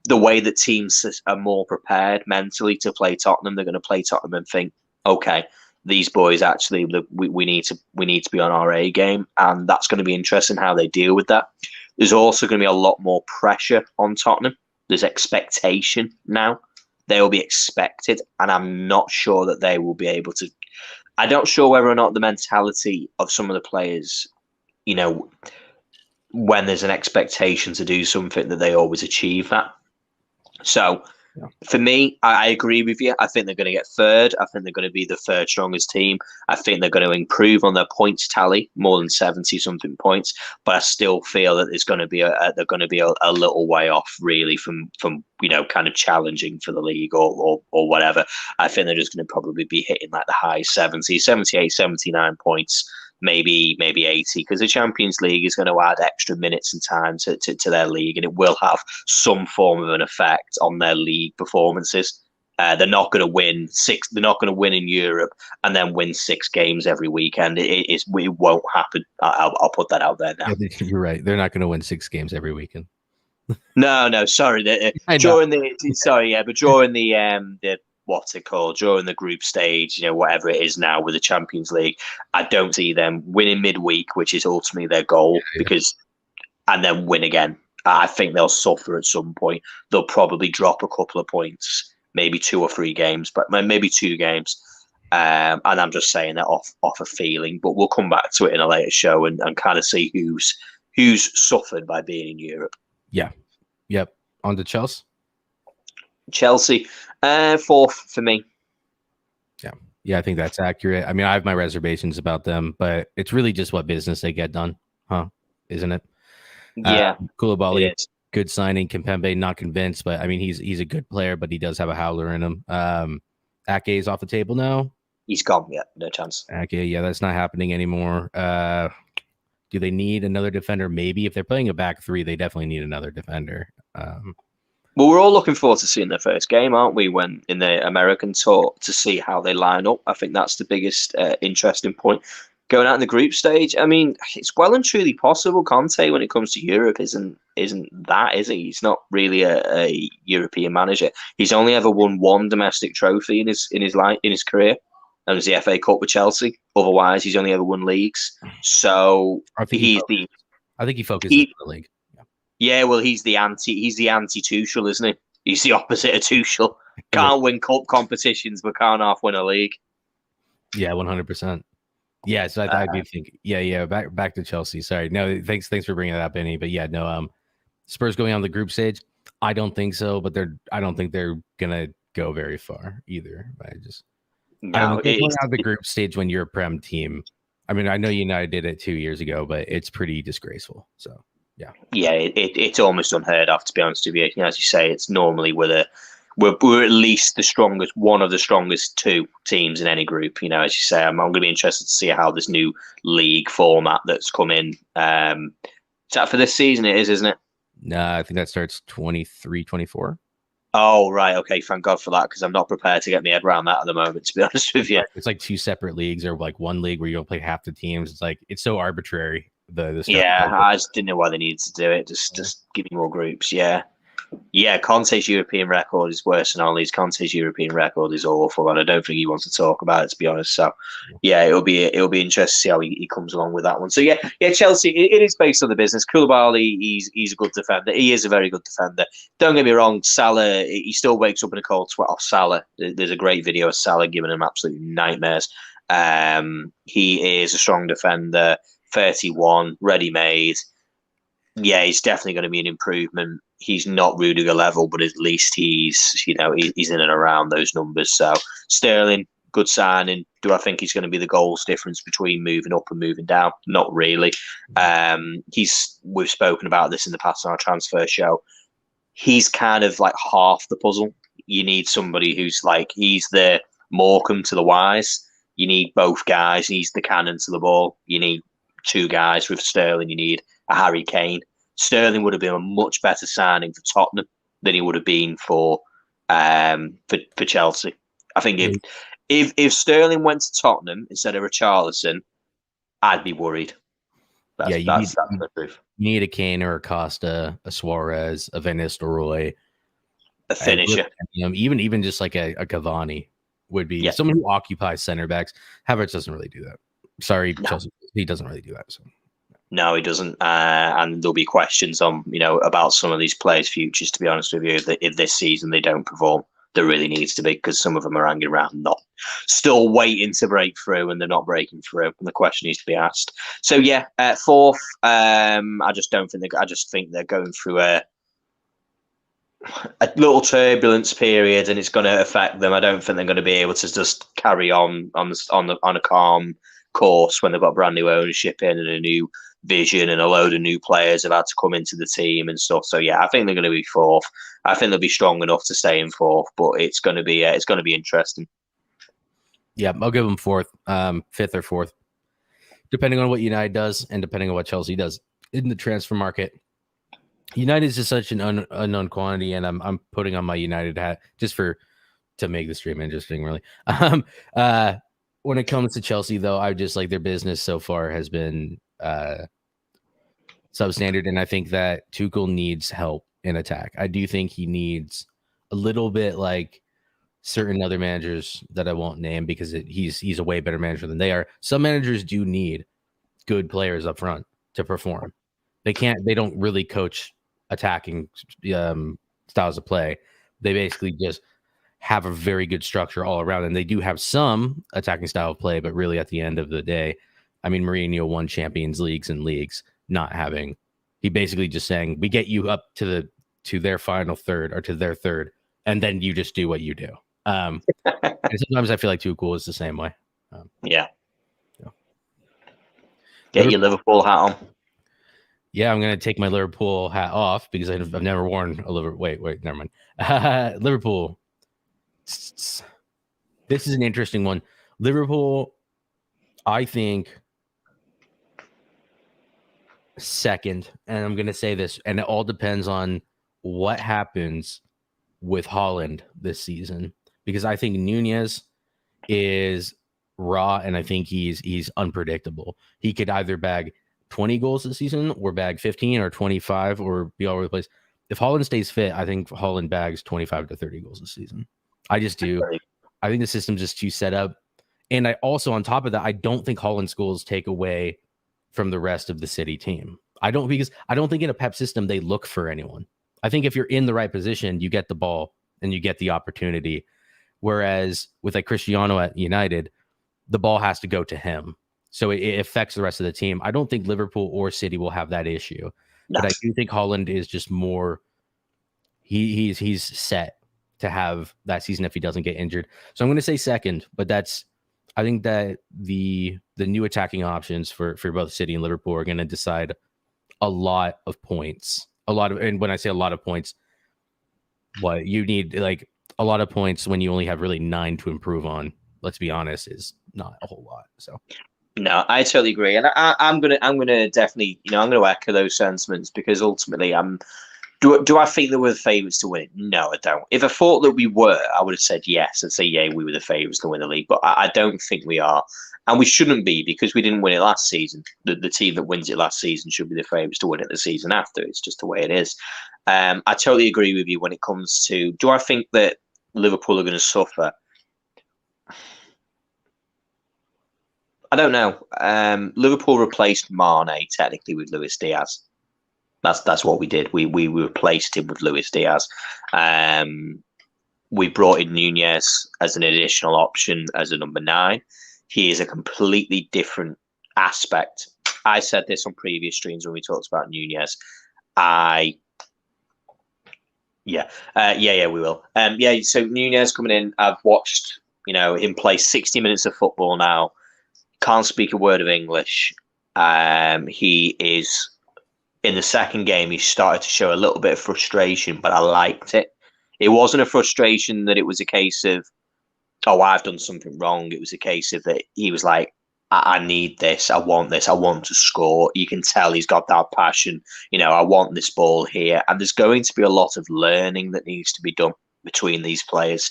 The way that teams are more prepared mentally to play Tottenham, they're going to play Tottenham and think, okay, these boys actually, we need to be on our A game, and that's going to be interesting how they deal with that. There's also going to be a lot more pressure on Tottenham. There's expectation now. They will be expected, and I'm not sure that they will be able to. I'm not sure whether or not the mentality of some of the players, when there's an expectation to do something, that they always achieve that. So, for me, I agree with you. I think they're going to get third. I think they're going to be the third strongest team. I think they're going to improve on their points tally, more than 70-something points. But I still feel that it's going to be they're going to be a little way off, really, from kind of challenging for the league or whatever. I think they're just going to probably be hitting like the high 70s, 78, 79 points. Maybe 80, because the Champions League is going to add extra minutes and time to their league, and it will have some form of an effect on their league performances. They're not going to win 6. They're not going to win in Europe and then win 6 games every weekend. It won't happen. I'll put that out there now. Yeah, you're right. They're not going to win 6 games every weekend. No, sorry. During the what's it called, during the group stage, whatever it is now with the Champions League, I don't see them winning midweek, which is ultimately their goal, and then win again. I think they'll suffer at some point. They'll probably drop a couple of points, maybe 2 or 3 games, but maybe 2 games. And I'm just saying that off a feeling, but we'll come back to it in a later show and kind of see who's suffered by being in Europe. Yeah. Yep. On to Chelsea. Chelsea, 4th for me. Yeah, I think that's accurate. I mean, I have my reservations about them, but it's really just what business they get done, isn't it? Yeah. Koulibaly, good signing. Kimpembe, not convinced, but I mean, he's a good player, but he does have a howler in him. Ake's off the table now. He's gone. Yeah, no chance. Ake, yeah, that's not happening anymore. Do they need another defender? Maybe. If they're playing a back 3, they definitely need another defender. Well, we're all looking forward to seeing their first game, aren't we, when in the American tour, to see how they line up. I think that's the biggest interesting point. Going out in the group stage, I mean, it's well and truly possible Conte, when it comes to Europe, isn't isn't that, is he? He's not really a European manager. He's only ever won one domestic trophy in his career, and it was the FA Cup with Chelsea. Otherwise, he's only ever won leagues. So I think he focuses on the league. Yeah, well, he's the anti Tuchel, isn't he? He's the opposite of Tuchel. Can't win cup competitions, but can't half win a league. Yeah, 100%. Yeah, so I do think. Yeah. Back to Chelsea. Sorry, no, thanks for bringing that up, Benny. But yeah, no. Spurs going on the group stage. I don't think so, but I don't think they're gonna go very far either. I don't know. Going out the group stage when you're a Prem team. I mean, I know United did it 2 years ago, but it's pretty disgraceful. So. Yeah, it's almost unheard of, to be honest with you. As you say, it's normally we're at least the strongest, one of the strongest two teams in any group. As you say, I'm going to be interested to see how this new league format that's come in. Is that for this season? It is, isn't it? No, I think that starts 23-24. Oh, right. Okay. Thank God for that, because I'm not prepared to get my head around that at the moment, to be honest with you. It's like two separate leagues, or like one league where you don't play half the teams. It's so arbitrary. I just didn't know why they needed to do it. Just give me more groups. Yeah. Conte's European record is worse than Ollie's. Conte's European record is awful, and I don't think he wants to talk about it, to be honest. So, yeah, it'll be interesting to see how he comes along with that one. So, yeah, Chelsea. It is based on the business. Koulibaly, he's a good defender. He is a very good defender. Don't get me wrong. Salah, he still wakes up in a cold sweat off Salah. There's a great video of Salah giving him absolute nightmares. He is a strong defender. 31, ready-made. Yeah, he's definitely going to be an improvement. He's not Rudiger level, but at least he's in and around those numbers. So Sterling, good signing. Do I think he's going to be the goals difference between moving up and moving down? Not really. We've spoken about this in the past on our transfer show. He's kind of like half the puzzle. You need somebody who's he's the Morecambe to the Wise. You need both guys. He's the cannon to the ball. You need two guys with Sterling. You need a Harry Kane. Sterling would have been a much better signing for Tottenham than he would have been for Chelsea. I think if Sterling went to Tottenham instead of Richarlison, I'd be worried. That's the truth. You need a Kane or a Costa, a Suarez, a Van Nistelrooy, a finisher. Even just like a Cavani would be someone who occupies center backs. Havertz doesn't really do that. Sorry, no. Chelsea. He doesn't really do that. So. No, he doesn't. And there'll be questions on, about some of these players' futures, to be honest with you, if this season they don't perform. There really needs to be, because some of them are hanging around, still waiting to break through, and they're not breaking through. And the question needs to be asked. So, fourth, I just think they're going through a little turbulence period, and it's going to affect them. I don't think they're going to be able to just carry on a calm course when they've got brand new ownership in and a new vision, and a load of new players have had to come into the team and stuff. So I think they're going to be fourth. I think they'll be strong enough to stay in fourth, but it's going to be interesting. Yeah, I'll give them fourth, fifth or fourth, depending on what United does and depending on what Chelsea does in the transfer market. United is just such an unknown quantity, and I'm putting on my United hat just to make the stream interesting, really. When it comes to Chelsea, though, I just their business so far has been substandard, and I think that Tuchel needs help in attack. I do think he needs a little bit like certain other managers that I won't name, because he's a way better manager than they are. Some managers do need good players up front to perform. They don't really coach attacking styles of play. They basically just have a very good structure all around, and they do have some attacking style of play, but really at the end of the day, I mean, Mourinho won Champions Leagues and leagues not having. He basically just saying, we get you up to their final third or to their third, and then you just do what you do. And sometimes I feel like Tuchel is the same way. Get your Liverpool hat on. Yeah, I'm going to take my Liverpool hat off because I've never worn a Liverpool. Wait, never mind. Liverpool. This is an interesting one. Liverpool, I think, second, and I'm going to say this, and it all depends on what happens with Haaland this season, because I think Nunez is raw, and I think he's unpredictable. He could either bag 20 goals this season or bag 15 or 25 or be all over the place. If Haaland stays fit, I think Haaland bags 25 to 30 goals this season. I just do. I think the system's just too set up. And I also, on top of that, I don't think Haaland's goals take away from the rest of the City team. I don't think in a Pep system, they look for anyone. I think if you're in the right position, you get the ball and you get the opportunity. Whereas with like Cristiano at United, the ball has to go to him. So it affects the rest of the team. I don't think Liverpool or City will have that issue. No. But I do think Haaland is just more, he's set to have that season if he doesn't get injured. So I'm going to say second, but I think that the new attacking options for both City and Liverpool are going to decide a lot of points. And when I say a lot of points, what you need, like a lot of points when you only have really 9 to improve on, let's be honest, is not a whole lot. So no, I totally agree. And I'm gonna definitely, I'm gonna echo those sentiments, because ultimately do I think that we're the favourites to win it? No, I don't. If I thought that we were, I would have said yes. I'd say, yeah, we were the favourites to win the league. But I don't think we are. And we shouldn't be, because we didn't win it last season. The team that wins it last season should be the favourites to win it the season after. It's just the way it is. I totally agree with you when it comes to, do I think that Liverpool are going to suffer? I don't know. Liverpool replaced Mane technically with Luis Diaz. That's what we did. We replaced him with Luis Diaz. We brought in Nunez as an additional option as a number 9. He is a completely different aspect. I said this on previous streams when we talked about Nunez. We will. So Nunez coming in. I've watched, him play 60 minutes of football now. Can't speak a word of English. He is, in the second game, he started to show a little bit of frustration, but I liked it. It wasn't a frustration that it was a case of, oh, I've done something wrong. It was a case of that he was like, I need this. I want to score. You can tell he's got that passion. I want this ball here. And there's going to be a lot of learning that needs to be done between these players.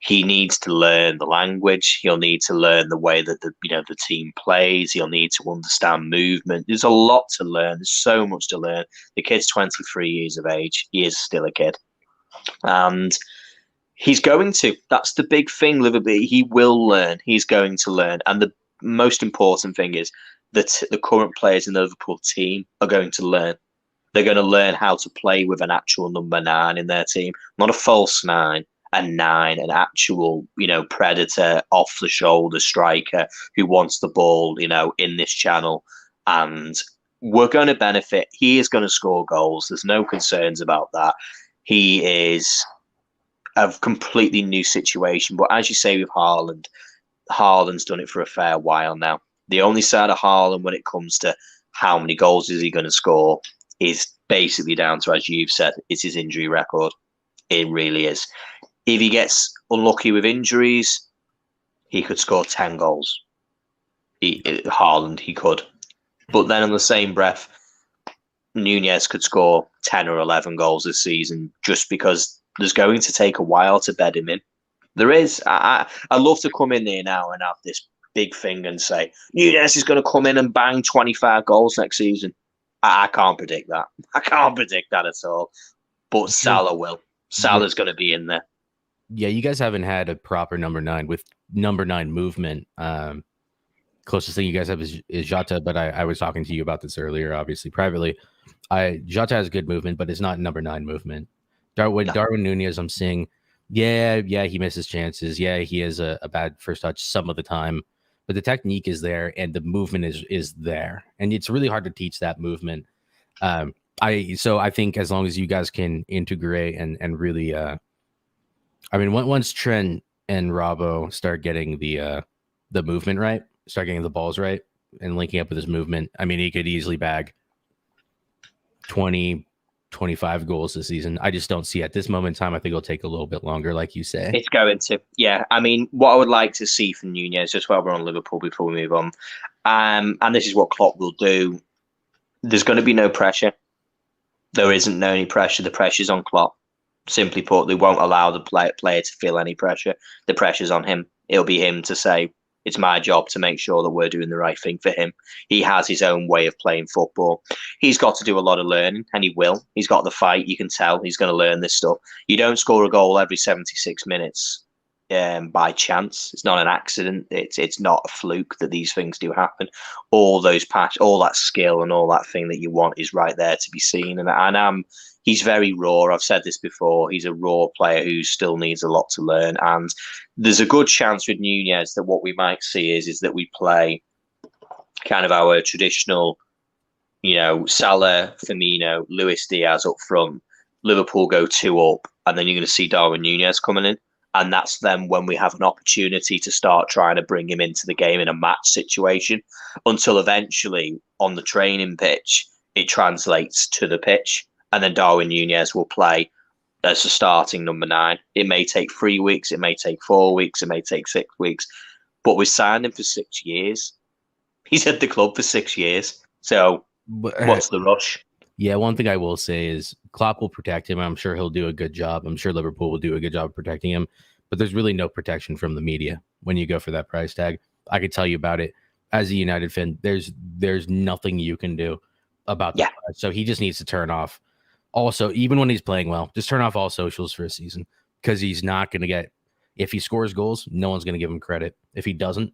He needs to learn the language. He'll need to learn the way that the team plays. He'll need to understand movement. There's a lot to learn. There's so much to learn. The kid's 23 years of age. He is still a kid. And he's going to. That's the big thing, Liverpool. He will learn. He's going to learn. And the most important thing is that the current players in the Liverpool team are going to learn. They're going to learn how to play with an actual number 9 in their team, not a false 9. A 9, an actual, predator, off the shoulder striker who wants the ball, in this channel. And we're going to benefit. He is going to score goals. There's no concerns about that. He is a completely new situation. But as you say with Haaland, Haaland's done it for a fair while now. The only side of Haaland when it comes to how many goals is he going to score is basically down to, as you've said, it's his injury record. It really is. If he gets unlucky with injuries, he could score 10 goals. Haaland, he could. But then in the same breath, Nunez could score 10 or 11 goals this season, just because there's going to take a while to bed him in. There is. I love to come in there now and have this big thing and say, Nunez is going to come in and bang 25 goals next season. I can't predict that. I can't predict that at all. But Salah will. Salah's going to be in there. Yeah, you guys haven't had a proper number 9 with number 9 movement. Closest thing you guys have is Jota, but I was talking to you about this earlier, obviously, privately. Jota has good movement, but it's not number 9 movement. Darwin Nunez, I'm seeing, yeah, he misses chances. Yeah, he has a bad first touch some of the time, but the technique is there and the movement is there. And it's really hard to teach that movement. So I think as long as you guys can integrate and really... once Trent and Robbo start getting the movement right, start getting the balls right, and linking up with his movement, he could easily bag 20, 25 goals this season. I just don't see at this moment in time. I think it'll take a little bit longer, like you say. It's going to, yeah. What I would like to see from Nunez, just while we're on Liverpool before we move on, and this is what Klopp will do, there's going to be no pressure. There isn't any pressure. The pressure's on Klopp. Simply put, they won't allow the player to feel any pressure. The pressure's on him. It'll be him to say, It's my job to make sure that we're doing the right thing for him. He has his own way of playing football. He's got to do a lot of learning, and he will. He's got the fight. You can tell he's going to learn this stuff. You don't score a goal every 76 minutes by chance. It's not an accident. It's not a fluke that these things do happen. All that skill and all that thing that you want is right there to be seen. And he's very raw. I've said this before. He's a raw player who still needs a lot to learn. And there's a good chance with Nunez that what we might see is that we play kind of our traditional, Salah, Firmino, Luis Diaz up front. Liverpool go 2 up, and then you're going to see Darwin Nunez coming in. And that's then when we have an opportunity to start trying to bring him into the game in a match situation, until eventually on the training pitch, it translates to the pitch. And then Darwin Nunez will play as a starting number 9. It may take 3 weeks, it may take 4 weeks, it may take 6 weeks, but we signed him for 6 years. He's at the club for 6 years. So what's the rush? Yeah, one thing I will say is Klopp will protect him. I'm sure he'll do a good job. I'm sure Liverpool will do a good job of protecting him. But there's really no protection from the media when you go for that price tag. I could tell you about it. As a United fan, there's nothing you can do about that. Yeah. So he just needs to turn off. Also, even when he's playing well, just turn off all socials for a season, because he's not going to get – if he scores goals, no one's going to give him credit. If he doesn't,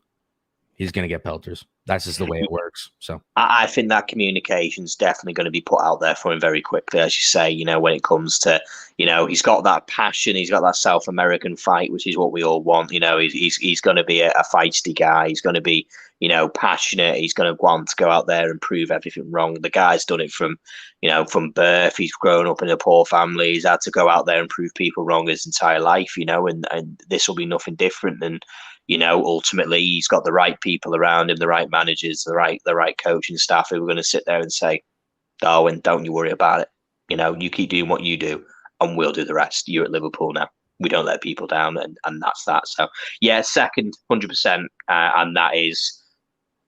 he's going to get pelters. That's just the way it works. So I think that communication's definitely going to be put out there for him very quickly, as you say. When it comes to, he's got that passion, he's got that South American fight, which is what we all want. He's going to be a feisty guy. He's going to be, passionate. He's going to want to go out there and prove everything wrong. The guy's done it from birth. He's grown up in a poor family. He's had to go out there and prove people wrong his entire life. And this will be nothing different. And ultimately he's got the right people around him, the right managers, the right coaching staff who are going to sit there and say, Darwin, don't you worry about it. You keep doing what you do and we'll do the rest. You're at Liverpool now. We don't let people down, and that's that. So, yeah, second, 100%. And that is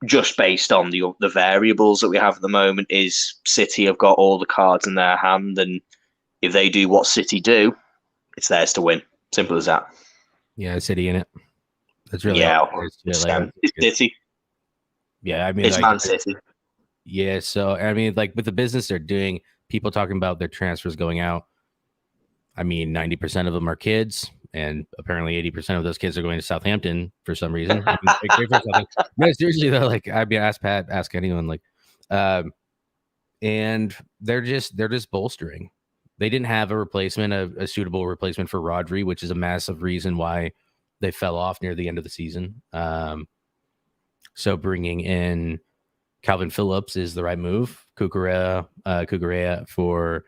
just based on the variables that we have at the moment. Is City have got all the cards in their hand, and if they do what City do, it's theirs to win. Simple as that. Yeah, City in it. That's really it's City. Yeah, I mean, it's Man City. Yeah, so I mean, with the business they're doing, people talking about their transfers going out. I mean, 90% of them are kids, and apparently 80% of those kids are going to Southampton for some reason. No, seriously though, I mean, ask Pat, ask anyone, and they're just bolstering. They didn't have a replacement, a suitable replacement for Rodri, which is a massive reason why they fell off near the end of the season. So bringing in Calvin Phillips is the right move. Cucurella for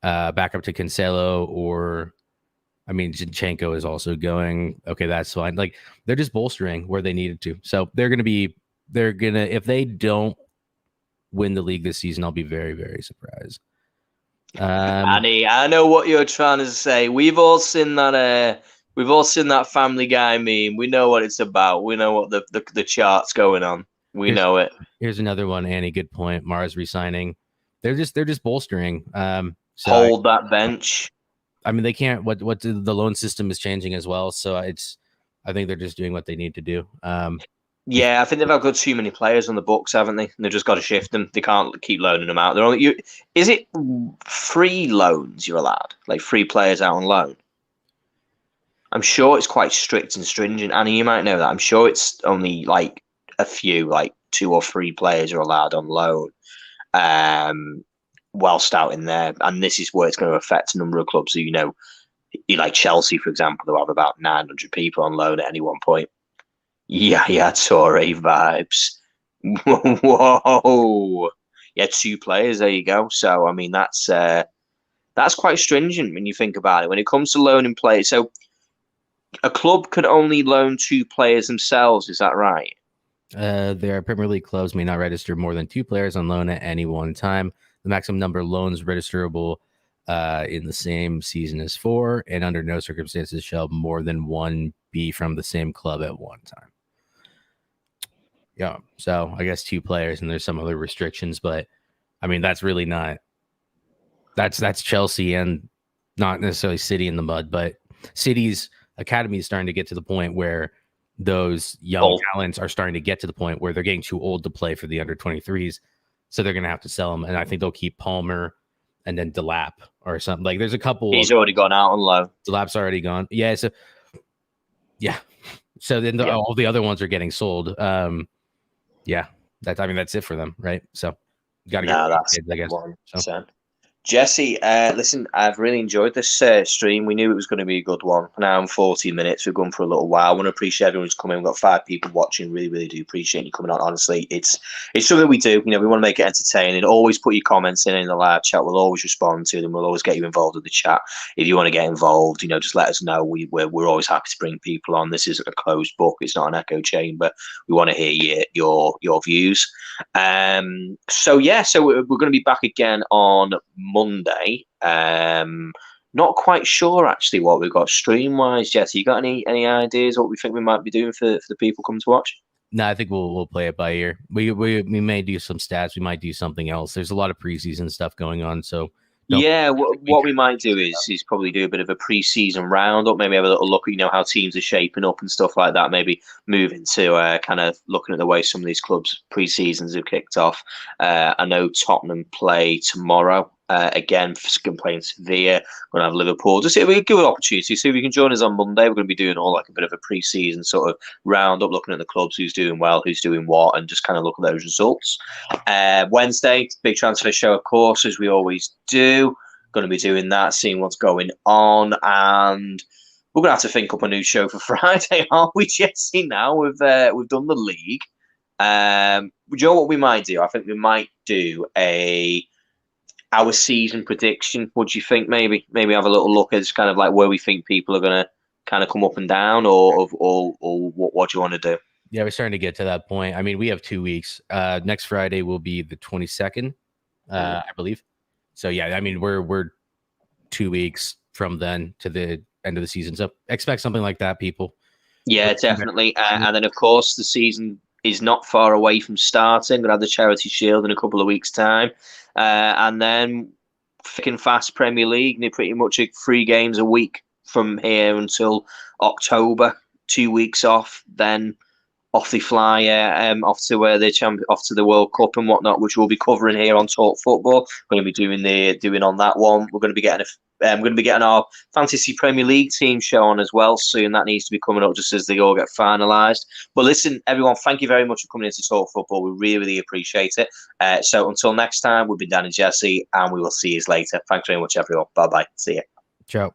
backup to Cancelo, or I mean, Zinchenko is also going. Okay, that's fine. They're just bolstering where they needed to. So if they don't win the league this season, I'll be very, very surprised. Annie, I know what you're trying to say. We've all seen that. We've all seen that Family Guy meme. We know what it's about. We know what the chart's going on. We know it. Here's another one, Annie. Good point. Mara's resigning. They're just bolstering. So hold that bench. I mean, they can't. The loan system is changing as well. So I think they're just doing what they need to do. Yeah, I think they've got too many players on the books, haven't they? They've just got to shift them. They can't keep loaning them out. Is it free loans you're allowed? Free players out on loan? I'm sure it's quite strict and stringent. Annie, you might know that. I'm sure it's only a few, 2 or 3 players are allowed on loan whilst out in there. And this is where it's going to affect a number of clubs. So, Chelsea, for example, they'll have about 900 people on loan at any one point. Yeah, Toure vibes. Whoa. Yeah, 2 players, there you go. So, I mean, that's quite stringent when you think about it. When it comes to loaning players, so a club can only loan 2 players themselves, is that right? Their Premier League clubs may not register more than 2 players on loan at any one time. The maximum number of loans registerable in the same season is 4, and under no circumstances shall more than 1 be from the same club at one time. Yeah, so I guess 2 players, and there's some other restrictions, but I mean, that's really not. That's Chelsea and not necessarily City in the mud, but City's academy is starting to get to the point where those young talents are starting to get to the point where they're getting too old to play for the under 23s. So they're going to have to sell them. And I think they'll keep Palmer and then Delap or something. Like there's a couple. He's already gone out on loan. Delap's already gone. Yeah. So, yeah. So then all the other ones are getting sold. Yeah. That's it for them. Right. So got to get kids, I guess. So. Jesse, listen, I've really enjoyed this stream. We knew it was going to be a good one. Now in 40 minutes, we've gone for a little while. I want to appreciate everyone who's coming. We've got 5 people watching. Really, really do appreciate you coming on. Honestly, it's something we do. We want to make it entertaining. Always put your comments in the live chat. We'll always respond to them. We'll always get you involved with the chat. If you want to get involved, just let us know. We're always happy to bring people on. This isn't a closed book. It's not an echo chamber. We want to hear your views. So we're going to be back again on Monday. Not quite sure actually what we've got stream wise. Jesse, you got any ideas what we think we might be doing for the people coming to watch? No, I think we'll play it by ear. We may do some stats. We might do something else. There's a lot of preseason stuff going on, so. What we might do is probably do a bit of a pre-season roundup, maybe have a little look at how teams are shaping up and stuff like that, maybe move into kind of looking at the way some of these clubs pre-seasons have kicked off. I know Tottenham play tomorrow again for playing Sevilla. We're going to have Liverpool. Just it'll be a good opportunity. So if you can join us on Monday, we're going to be doing all like a bit of a pre-season sort of roundup, looking at the clubs, who's doing well, who's doing what, and just kind of look at those results. Wednesday, big transfer show, of course, as we always do. Going to be doing that, seeing what's going on, and we're going to have to think up a new show for Friday, aren't we, Jesse? Now we've done the league. Do you know what we might do? I think we might do our season prediction. What do you think? Maybe have a little look at kind of like where we think people are going to kind of come up and down, or what do you want to do? Yeah, we're starting to get to that point. I mean, we have 2 weeks. Next Friday will be the 22nd, I believe. So yeah, I mean, we're 2 weeks from then to the end of the season. So expect something like that, people. Yeah, definitely. And then of course the season is not far away from starting. We're going to have the Charity Shield in a couple of weeks' time. And then thick and fast Premier League, they're pretty much 3 games a week from here until October. 2 weeks off, then off they fly off to the World Cup and whatnot, which we'll be covering here on Talk Football. We're going to be doing on that one. We're going to be getting our Fantasy Premier League team show on as well soon. That needs to be coming up just as they all get finalised. But listen, everyone, thank you very much for coming in to Talk Football. We really, really appreciate it. So until next time, we've been Dan and Jesse, and we will see you later. Thanks very much, everyone. Bye-bye. See you. Ciao.